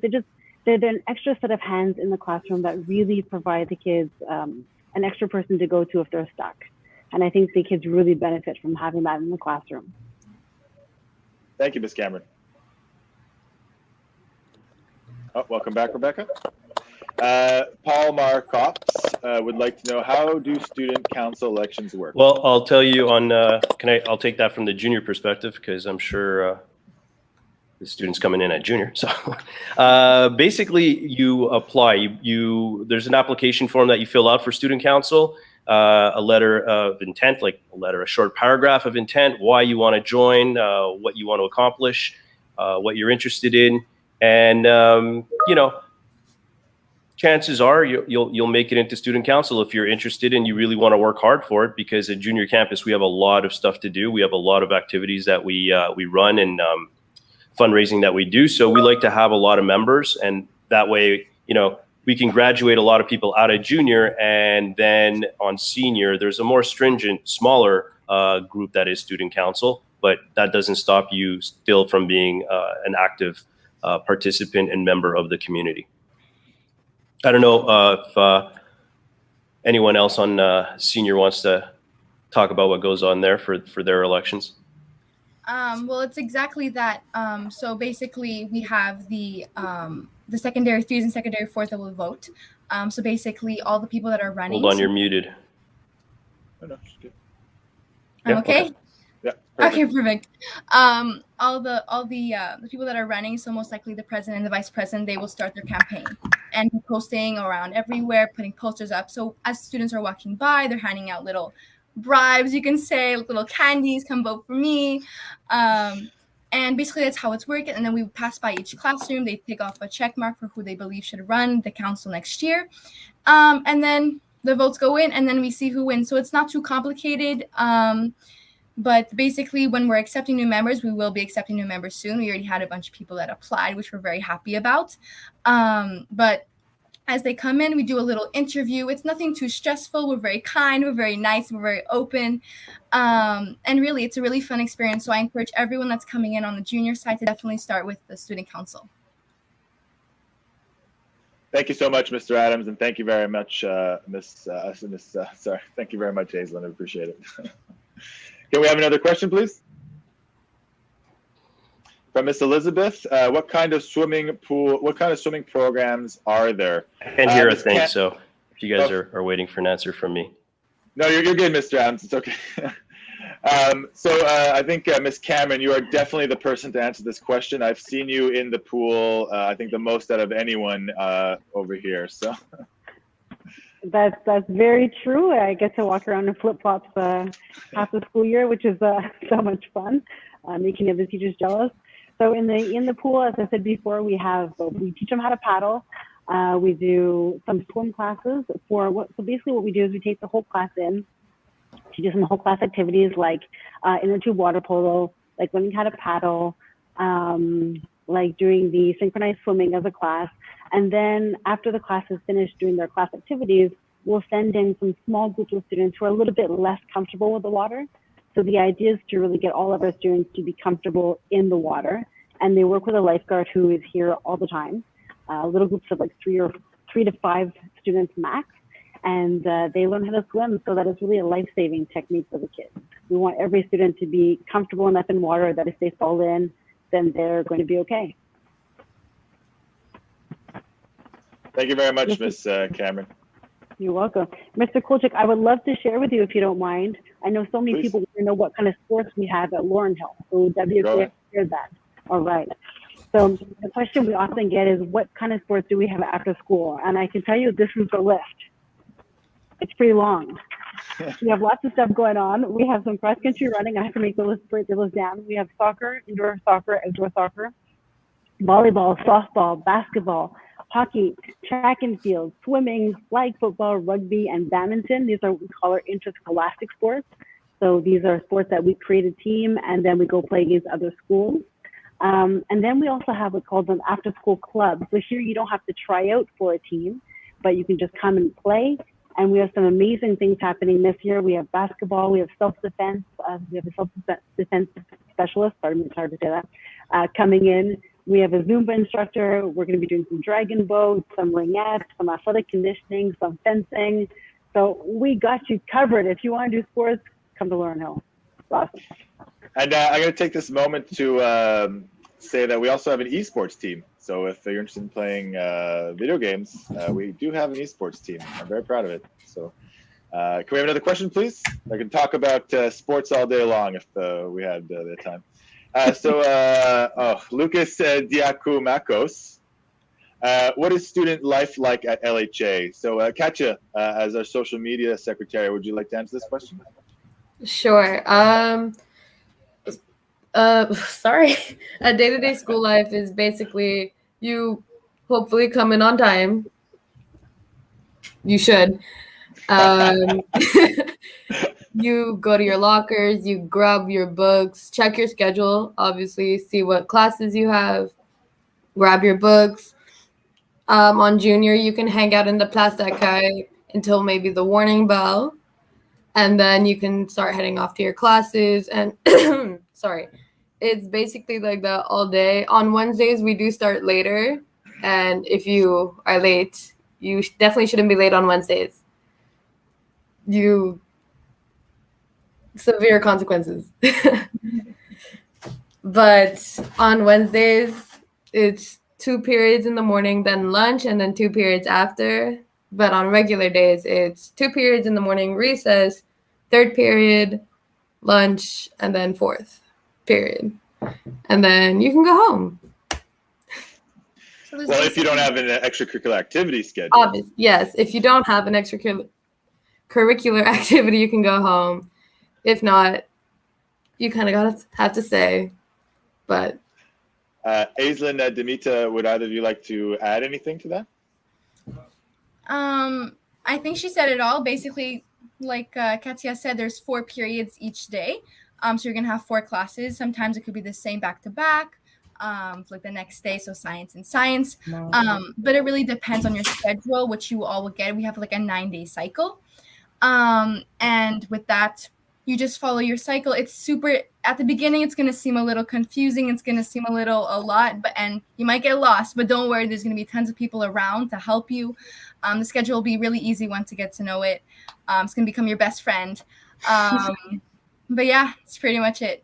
They're an extra set of hands in the classroom that really provide the kids an extra person to go to if they're stuck. And I think the kids really benefit from having that in the classroom. Thank you, Ms. Cameron. Oh, welcome back, Rebecca. Paul Marcops would like to know, how do student council elections work? Well, I'll tell you on, I'll take that from the junior perspective, because I'm sure the students coming in at junior. So basically you apply, there's an application form that you fill out for student council, a letter of intent, like a short paragraph of intent, why you want to join, what you want to accomplish, what you're interested in. And, chances are you'll make it into student council if you're interested and you really want to work hard for it, because at junior campus, we have a lot of stuff to do. We have a lot of activities that we run and fundraising that we do. So we like to have a lot of members, and that way, we can graduate a lot of people out of junior, and then on senior, there's a more stringent, smaller group that is student council, but that doesn't stop you still from being an active participant and member of the community. I don't know if anyone else on senior wants to talk about what goes on there for their elections. Well, it's exactly that. So basically, we have the secondary threes and secondary fours that will vote. So basically, all the people that are running. Hold on, you're muted. Oh, no, she's good. I'm okay. Yeah. Perfect. Okay, perfect. All the people that are running, so most likely the president and the vice president, they will start their campaign and be posting around everywhere, putting posters up. So as students are walking by, they're handing out little bribes, you can say, little candies, come vote for me. And And basically that's how it's working. And then we pass by each classroom. They take off a check mark for who they believe should run the council next year. And then the votes go in, and then we see who wins. So it's not too complicated. But basically, when we're accepting new members, we will be accepting new members soon. We already had a bunch of people that applied, which we're very happy about. But as they come in, we do a little interview. It's nothing too stressful. We're very kind. We're very nice. We're very open. And really, it's a really fun experience. So I encourage everyone that's coming in on the junior side to definitely start with the student council. Thank you so much, Mr. Adams, and thank you very much, thank you very much, Aislinn. I appreciate it. Can we have another question, please? From Miss Elizabeth, what kind of swimming programs are there? I can't hear a thing, so if you guys are waiting for an answer from me. No, you're good, Mr. Adams. It's okay. I think, Ms. Cameron, you are definitely the person to answer this question. I've seen you in the pool, I think the most out of anyone over here. So That's very true. I get to walk around in flip-flops half the school year, which is so much fun, making the teachers jealous. So in the pool, as I said before, we teach them how to paddle. We do some swim classes so basically what we do is we take the whole class in, teach them whole class activities like inner tube water polo, like learning how to paddle, like doing the synchronized swimming as a class. And then after the class is finished doing their class activities, we'll send in some small groups of students who are a little bit less comfortable with the water. So the idea is to really get all of our students to be comfortable in the water. And they work with a lifeguard who is here all the time. Little groups of like 3 to 5 students max. And they learn how to swim, so that is really a life-saving technique for the kids. We want every student to be comfortable enough in water that if they fall in, then they're going to be okay. thank you very much, Ms. Cameron. You're welcome. Mr. Kulchik, I would love to share with you if you don't mind. I know so many people want to know what kind of sports we have at LaurenHill. So that'd be okay if you share that. All right. So the question we often get is, what kind of sports do we have after school? And I can tell you this is the list. It's pretty long. We have lots of stuff going on. We have some cross-country running. I have to make the list, break the list down. We have soccer, indoor soccer, outdoor soccer, volleyball, softball, basketball, hockey, track and field, swimming, flag football, rugby, and badminton. These are what we call our interscholastic sports. So these are sports that we create a team and then we go play against other schools. And then we also have what's called an after-school club. So here you don't have to try out for a team, but you can just come and play. And we have some amazing things happening this year. We have basketball, we have self-defense, we have a self-defense specialist, pardon me, it's hard to say that, coming in. We have a Zumba instructor. We're going to be doing some dragon boats, some ringettes, some athletic conditioning, some fencing. So we got you covered. If you want to do sports, come to LaurenHill. Awesome. And I'm going to take this moment to say that we also have an esports team. So if you're interested in playing video games, we do have an esports team. I'm very proud of it. So can we have another question, please? I can talk about sports all day long if we had the time. Lucas Diakou-Makos, what is student life like at LHA? So Katja, as our social media secretary, would you like to answer this question? Sure. Sorry. A day-to-day school life is basically you hopefully come in on time. You should. You go to your lockers, you grab your books, check your schedule, obviously, see what classes you have, grab your books. On junior, you can hang out in the Plastakai until maybe the warning bell, and then you can start heading off to your classes. And sorry, it's basically like that all day. On Wednesdays, we do start later, and if you are late, you definitely shouldn't be late on Wednesdays. Severe consequences. But on Wednesdays, it's 2 periods in the morning, then lunch, and then 2 periods after. But on regular days, it's 2 periods in the morning, recess, 3rd period, lunch, and then 4th period. And then you can go home. Well, if you don't have an extracurricular activity schedule. Yes, if you don't have an extracurricular activity, you can go home. If not, you kind of have to stay. But Aislinn, Demita, would either of you like to add anything to that? I think she said it all. Basically, like Katia said, there's 4 periods each day. So you're gonna have 4 classes. Sometimes it could be the same back to back, like the next day. So science and science. But it really depends on your schedule, which you all will get. We have like a 9-day cycle. And with that, you just follow your cycle. It's super, at the beginning, it's going to seem a little confusing. It's going to seem a lot, and you might get lost, but don't worry. There's going to be tons of people around to help you. The schedule will be really easy once you get to know it. It's going to become your best friend. But yeah, it's pretty much it.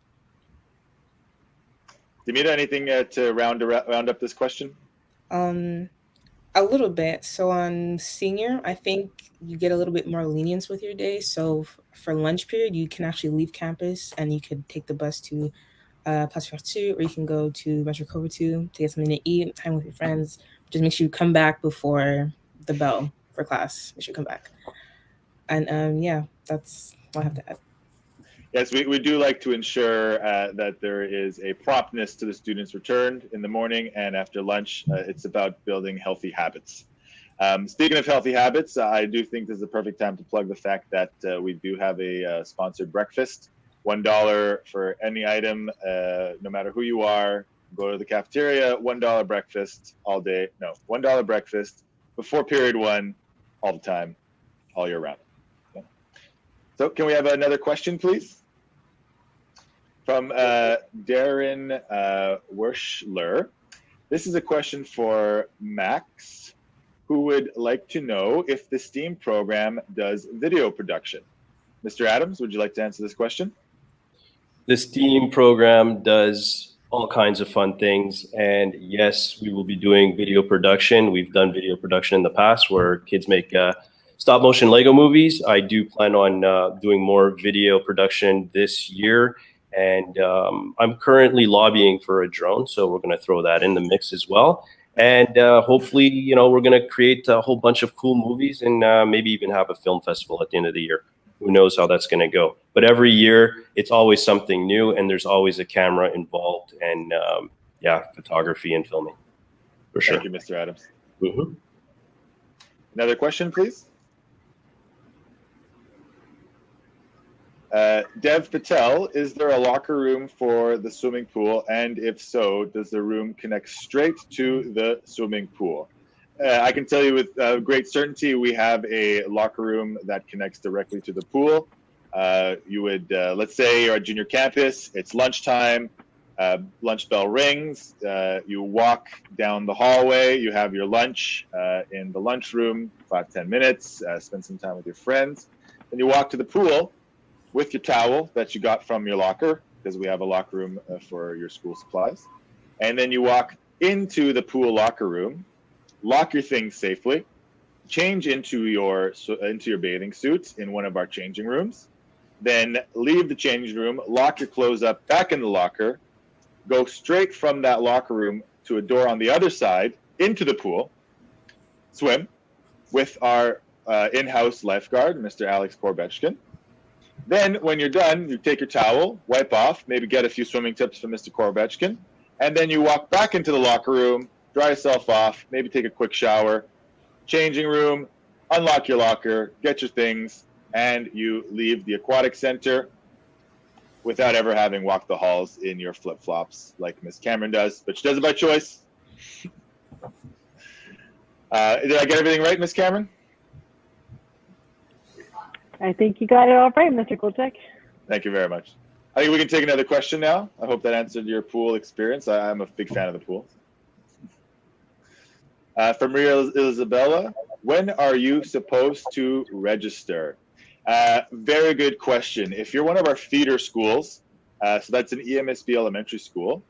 Demita, anything to round up this question? A little bit. So on senior, I think you get a little bit more lenience with your day. So for lunch period, you can actually leave campus and you could take the bus to Place Vertu, or you can go to Metro Couvertu to get something to eat, time with your friends. Just make sure you come back before the bell for class. Make sure you come back. And yeah, that's all I have to add. Yes, we do like to ensure that there is a promptness to the students' return in the morning and after lunch. It's about building healthy habits. Speaking of healthy habits, I do think this is the perfect time to plug the fact that we do have a sponsored breakfast. $1 for any item, no matter who you are. Go to the cafeteria, $1 breakfast all day. No, $1 breakfast before period 1, all the time, all year round. Okay. So can we have another question, please? From Darren Werschler. This is a question for Max, who would like to know if the STEAM program does video production. Mr. Adams, would you like to answer this question? The STEAM program does all kinds of fun things. And yes, we will be doing video production. We've done video production in the past where kids make stop motion Lego movies. I do plan on doing more video production this year. And I'm currently lobbying for a drone, so we're going to throw that in the mix as well. And hopefully, you know, we're going to create a whole bunch of cool movies and maybe even have a film festival at the end of the year. Who knows how that's going to go? But every year, it's always something new, and there's always a camera involved, and yeah, photography and filming, for sure. Thank you, Mr. Adams. Mm-hmm. Another question, please. Dev Patel, is there a locker room for the swimming pool? And if so, does the room connect straight to the swimming pool? I can tell you with great certainty, we have a locker room that connects directly to the pool. You would, let's say you're at junior campus, it's lunchtime, lunch bell rings, you walk down the hallway, you have your lunch in the lunchroom, 5-10 minutes, spend some time with your friends, then you walk to the pool with your towel that you got from your locker, because we have a locker room for your school supplies. And then you walk into the pool locker room, lock your things safely, change into your bathing suits in one of our changing rooms, then leave the changing room, lock your clothes up back in the locker, go straight from that locker room to a door on the other side into the pool, swim with our in-house lifeguard, Mr. Alex Korbechkin. Then, when you're done, you take your towel, wipe off, maybe get a few swimming tips from Mr. Korbechkin, and then you walk back into the locker room, dry yourself off, maybe take a quick shower, changing room, unlock your locker, get your things, and you leave the aquatic center without ever having walked the halls in your flip-flops like Miss Cameron does, but she does it by choice. Did I get everything right, Miss Cameron? I think you got it all right, Mr. Kulchek. Thank you very much. I think we can take another question now. I hope that answered your pool experience. I'm a big fan of the pool. From Maria Isabella, when are you supposed to register? Very good question. If you're one of our feeder schools, so that's an EMSB elementary school,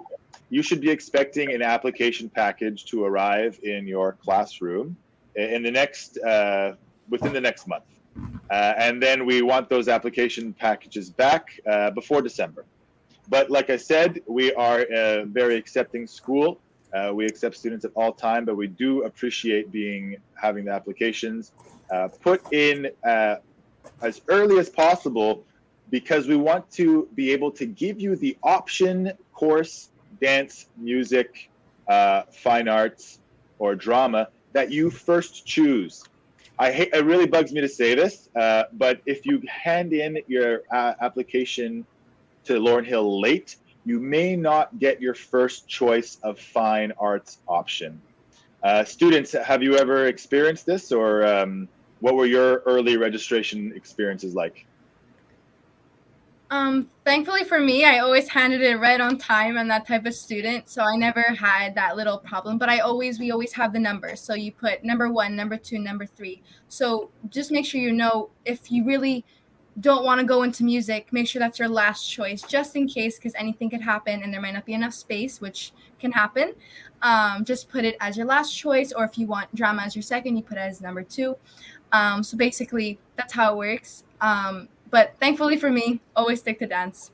you should be expecting an application package to arrive in your classroom in the next, within the next month. And then we want those application packages back before December. But like I said, we are a very accepting school. We accept students at all time, but we do appreciate having the applications put in as early as possible, because we want to be able to give you the option course dance, music, fine arts, or drama that you first choose. It really bugs me to say this, but if you hand in your application to LaurenHill late, you may not get your first choice of fine arts option. Students, have you ever experienced this, or what were your early registration experiences like? Thankfully for me, I always handed it right on time. I'm that type of student, so I never had that little problem. But we always have the numbers. So you put number 1, number 2, number 3. So just make sure you know if you really don't want to go into music, make sure that's your last choice, just in case, because anything could happen and there might not be enough space, which can happen. Just put it as your last choice, or if you want drama as your second, you put it as number 2. So basically, that's how it works. But thankfully for me, always stick to dance.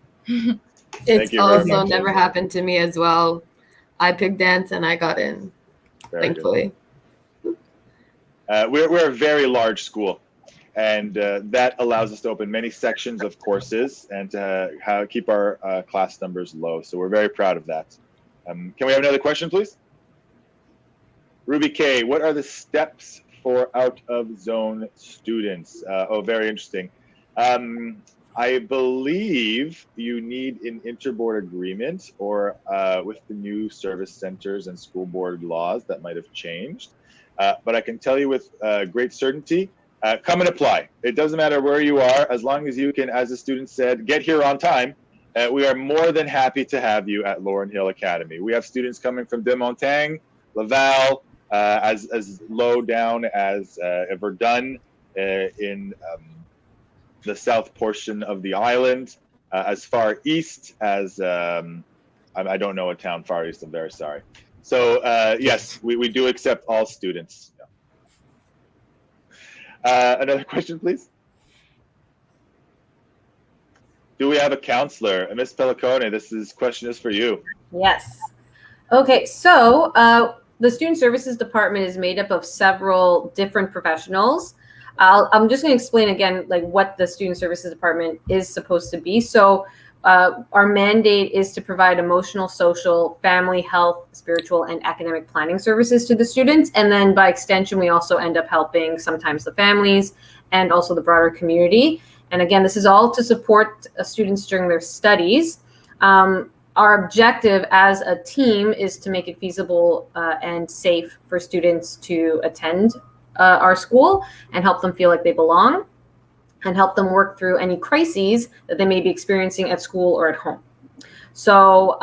It's also never happened to me as well. I picked dance and I got in, thankfully. We're a very large school, and that allows us to open many sections of courses and to keep our class numbers low. So we're very proud of that. Can we have another question, please? Ruby K, what are the steps for out-of-zone students? Oh, very interesting. I believe you need an interboard agreement, or with the new service centers and school board laws that might have changed. But I can tell you with great certainty, come and apply. It doesn't matter where you are, as long as you can, as the student said, get here on time. We are more than happy to have you at LaurenHill Academy. We have students coming from De Montagne, Laval, as low down as Verdun in the south portion of the island, as far east as, I don't know a town far east, I'm very sorry. So yes, we do accept all students. Another question, please. Do we have a counselor? Ms. Pellicone, this question is for you. Yes. Okay, so the Student Services Department is made up of several different professionals. I'm just going to explain again, like what the Student Services Department is supposed to be. So our mandate is to provide emotional, social, family, health, spiritual, and academic planning services to the students. And then by extension, we also end up helping sometimes the families and also the broader community. And again, this is all to support students during their studies. Our objective as a team is to make it feasible and safe for students to attend our school and help them feel like they belong, and help them work through any crises that they may be experiencing at school or at home. So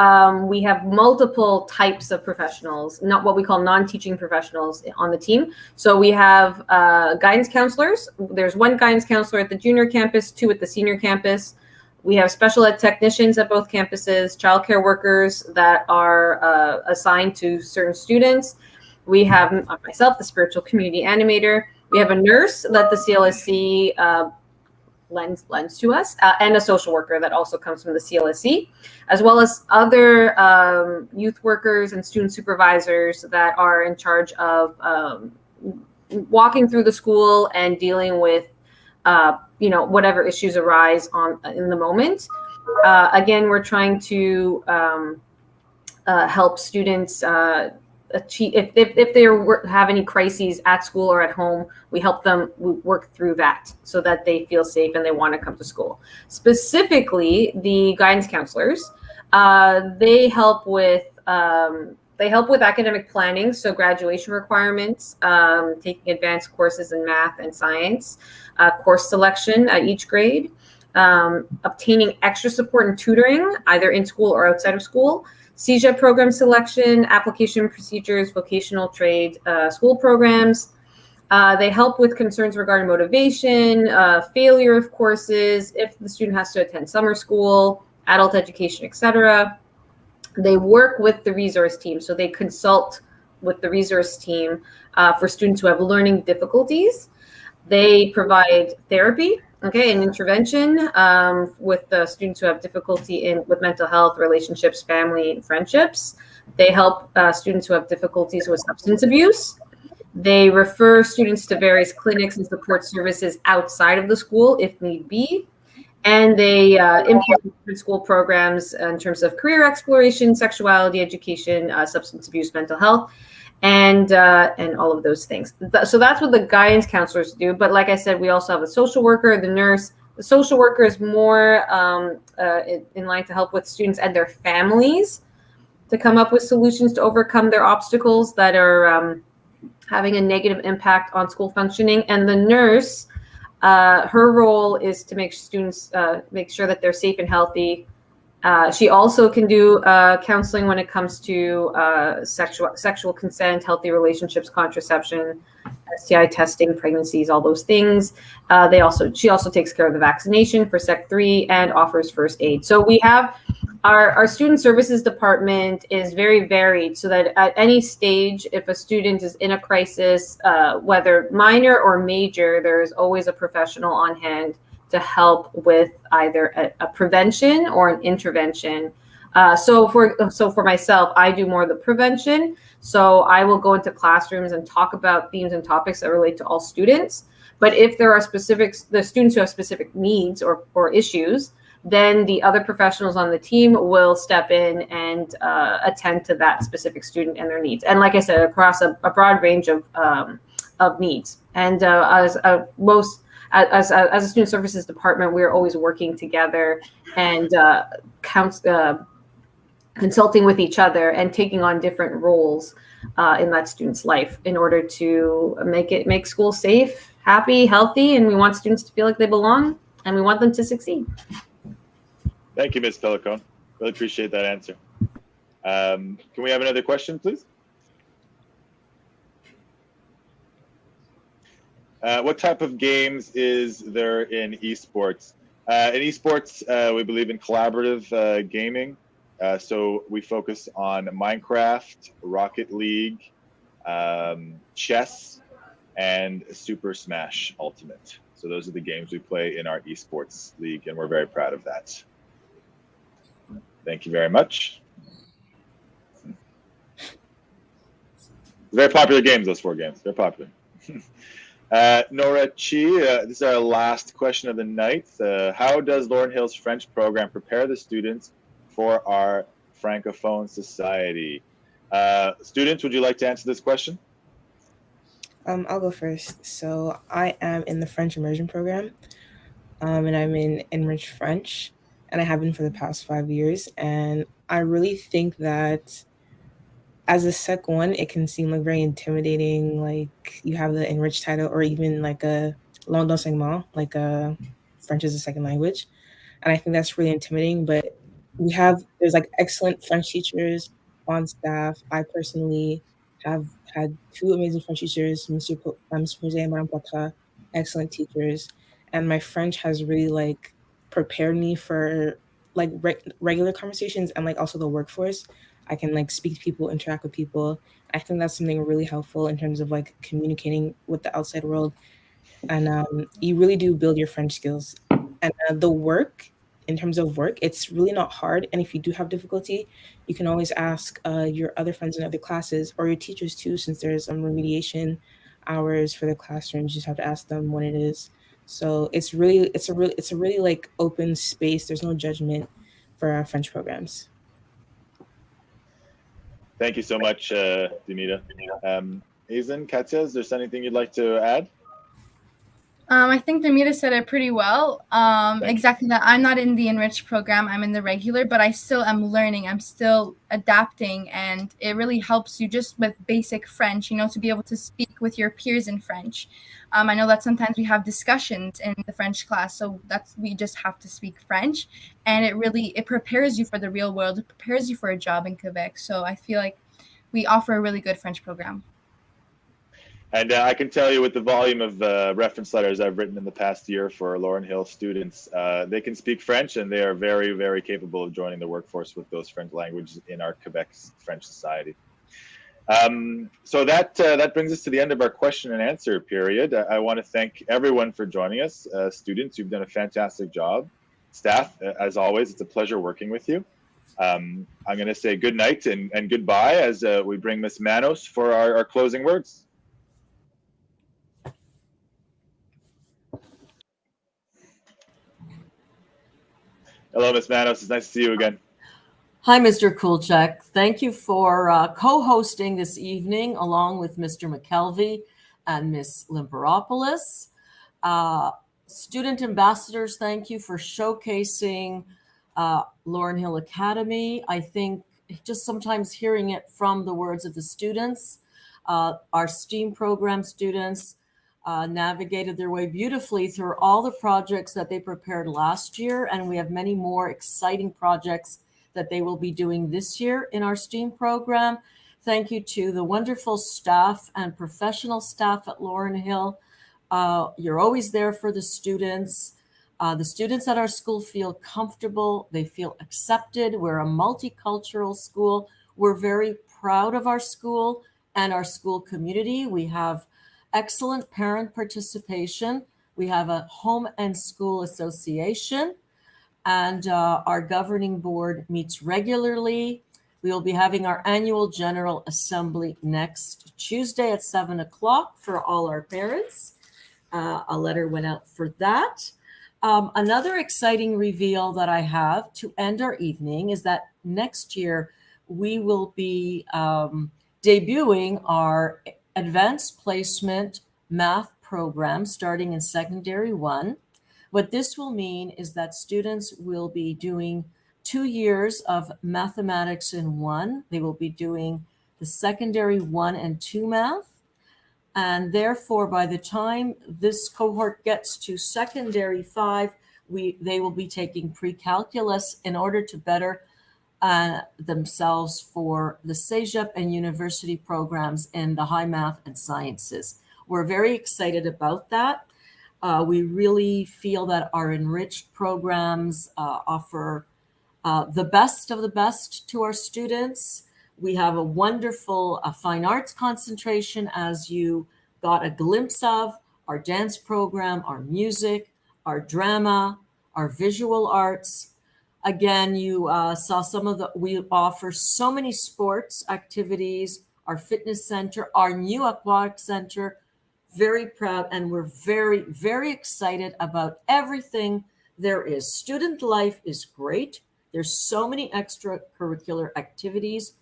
we have multiple types of professionals, not what we call non-teaching professionals on the team. So we have guidance counselors. There's one guidance counselor at the junior campus, 2 at the senior campus. We have special ed technicians at both campuses, childcare workers that are assigned to certain students. We have myself, the spiritual community animator. We have a nurse that the CLSC lends to us, and a social worker that also comes from the CLSC, as well as other youth workers and student supervisors that are in charge of walking through the school and dealing with whatever issues arise in the moment. Again, we're trying to help students achieve, if they have any crises at school or at home, we help them work through that so that they feel safe and they want to come to school. Specifically, the guidance counselors, they help with academic planning, so graduation requirements, taking advanced courses in math and science, course selection at each grade, obtaining extra support and tutoring, either in school or outside of school, CEGEP program selection, application procedures, vocational trade, school programs. They help with concerns regarding motivation, failure of courses, if the student has to attend summer school, adult education, etc. They work with the resource team, so they consult with the resource team for students who have learning difficulties. They provide therapy, and intervention with the students who have difficulty with mental health, relationships, family, and friendships. They help students who have difficulties with substance abuse. They refer students to various clinics and support services outside of the school if need be. and they implement different school programs in terms of career exploration, sexuality education, substance abuse, mental health, and all of those things. So that's what the guidance counselors do. But like I said, we also have a social worker, the nurse. The social worker is more in line to help with students and their families to come up with solutions to overcome their obstacles that are having a negative impact on school functioning. And the nurse, her role is to make students make sure that they're safe and healthy. She also can do counseling when it comes to sexual consent, healthy relationships, contraception, STI testing, pregnancies, all those things. She also takes care of the vaccination for Sec 3 and offers first aid. So we have our student services department is very varied, so that at any stage, if a student is in a crisis, whether minor or major, there is always a professional on hand to help with either a prevention or an intervention. So for myself, I do more of the prevention. So I will go into classrooms and talk about themes and topics that relate to all students. But if there are the students who have specific needs or issues, then the other professionals on the team will step in and attend to that specific student and their needs. And like I said, across a broad range of needs. And as a student services department, we're always working together and consulting with each other and taking on different roles in that student's life in order to make school safe, happy, healthy, and we want students to feel like they belong and we want them to succeed. Thank you, Ms. Pelicone. Really appreciate that answer. Can we have another question, please? What type of games is there in esports? In esports, we believe in collaborative gaming. So we focus on Minecraft, Rocket League, chess, and Super Smash Ultimate. So those are the games we play in our esports league, and we're very proud of that. Thank you very much. Very popular games, those 4 games. They're popular. Nora Chi, this is our last question of the night. How does LaurenHill's French program prepare the students for our Francophone society? Students, would you like to answer this question? I'll go first. So I am in the French immersion program, and I'm in Enriched French, and I have been for the past 5 years. And I really think that as a Sec 1, it can seem like very intimidating, like you have the enriched title or even like a langue d'enseignement, like French as a second language. And I think that's really intimidating, but there's like excellent French teachers on staff. I personally have had 2 amazing French teachers, Monsieur Jose and Madame Poitras, excellent teachers. And my French has really like prepared me for like regular conversations and like also the workforce. I can like speak to people, interact with people. I think that's something really helpful in terms of like communicating with the outside world. And you really do build your French skills. And the work, in terms of work, it's really not hard. And if you do have difficulty, you can always ask your other friends in other classes or your teachers too, since there's remediation hours for the classrooms. You just have to ask them when it is. So it's a really like open space. There's no judgment for our French programs. Thank you so much, Dimita. Aizen, Katya, is there anything you'd like to add? I think Demita said it pretty well. Exactly that. I'm not in the enriched program. I'm in the regular, but I still am learning. I'm still adapting, and it really helps you just with basic French, to be able to speak with your peers in French. I know that sometimes we have discussions in the French class, so we just have to speak French, and it prepares you for the real world. It prepares you for a job in Quebec. So I feel like we offer a really good French program. And I can tell you with the volume of reference letters I've written in the past year for LaurenHill students, they can speak French, and they are very, very capable of joining the workforce with those French languages in our Quebec French society. So that brings us to the end of our question and answer period. I want to thank everyone for joining us. Students, you've done a fantastic job. Staff, as always, it's a pleasure working with you. I'm going to say good night and goodbye as we bring Ms. Manos for our closing words. Hello, Ms. Manos. It's nice to see you again. Hi, Mr. Kulchek. Thank you for co-hosting this evening along with Mr. McKelvey and Ms. Limperopoulos. Student ambassadors, thank you for showcasing LaurenHill Academy. I think just sometimes hearing it from the words of the students, our STEAM program students navigated their way beautifully through all the projects that they prepared last year, and we have many more exciting projects that they will be doing this year in our STEAM program. Thank you to the wonderful staff and professional staff at LaurenHill. You're always there for the students. The students at our school feel comfortable. They feel accepted. We're a multicultural school. We're very proud of our school and our school community. We have excellent parent participation. We have a home and school association, and our governing board meets regularly. We will be having our annual General Assembly next Tuesday at 7 o'clock for all our parents. A letter went out for that. Another exciting reveal that I have to end our evening is that next year we will be debuting our advanced placement math program starting in secondary 1. What this will mean is that students will be doing 2 years of mathematics in 1. They will be doing the secondary 1 and 2 math. And therefore, by the time this cohort gets to secondary 5, they will be taking pre-calculus in order to better themselves for the CEGEP and university programs in the high math and sciences. We're very excited about that. We really feel that our enriched programs offer the best of the best to our students. We have a wonderful fine arts concentration, as you got a glimpse of, our dance program, our music, our drama, our visual arts. Again, you saw some of we offer so many sports activities, our fitness center, our new aquatic center. Very proud, and we're very, very excited about everything there is. Student life is great. There's so many extracurricular activities,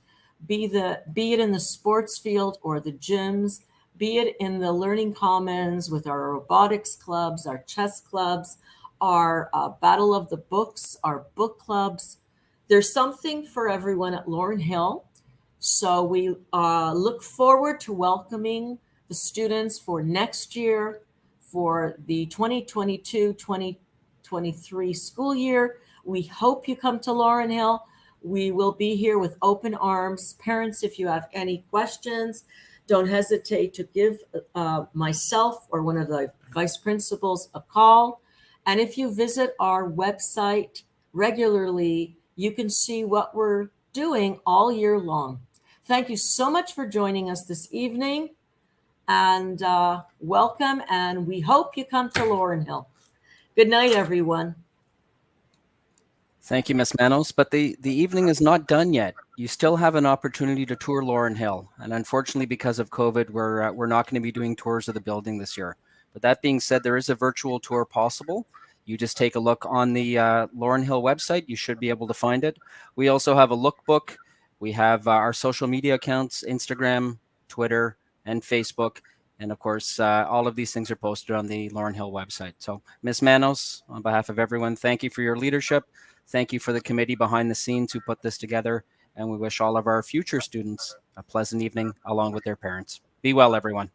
be it in the sports field or the gyms, be it in the learning commons with our robotics clubs, our chess clubs, our Battle of the Books, our book clubs. There's something for everyone at LaurenHill. So we look forward to welcoming the students for next year, for the 2022-2023 school year. We hope you come to LaurenHill. We will be here with open arms. Parents, if you have any questions, don't hesitate to give myself or one of the vice principals a call. And if you visit our website regularly, you can see what we're doing all year long. Thank you so much for joining us this evening, and welcome, and we hope you come to LaurenHill. Good night, everyone. Thank you, Ms. Manos. But the evening is not done yet. You still have an opportunity to tour LaurenHill. And unfortunately, because of COVID, we're not going to be doing tours of the building this year. But that being said, there is a virtual tour possible. You just take a look on the LaurenHill website. You should be able to find it. We also have a lookbook. We have our social media accounts, Instagram, Twitter, and Facebook. And of course, all of these things are posted on the LaurenHill website. So Ms. Manos, on behalf of everyone, thank you for your leadership. Thank you for the committee behind the scenes who put this together. And we wish all of our future students a pleasant evening along with their parents. Be well, everyone.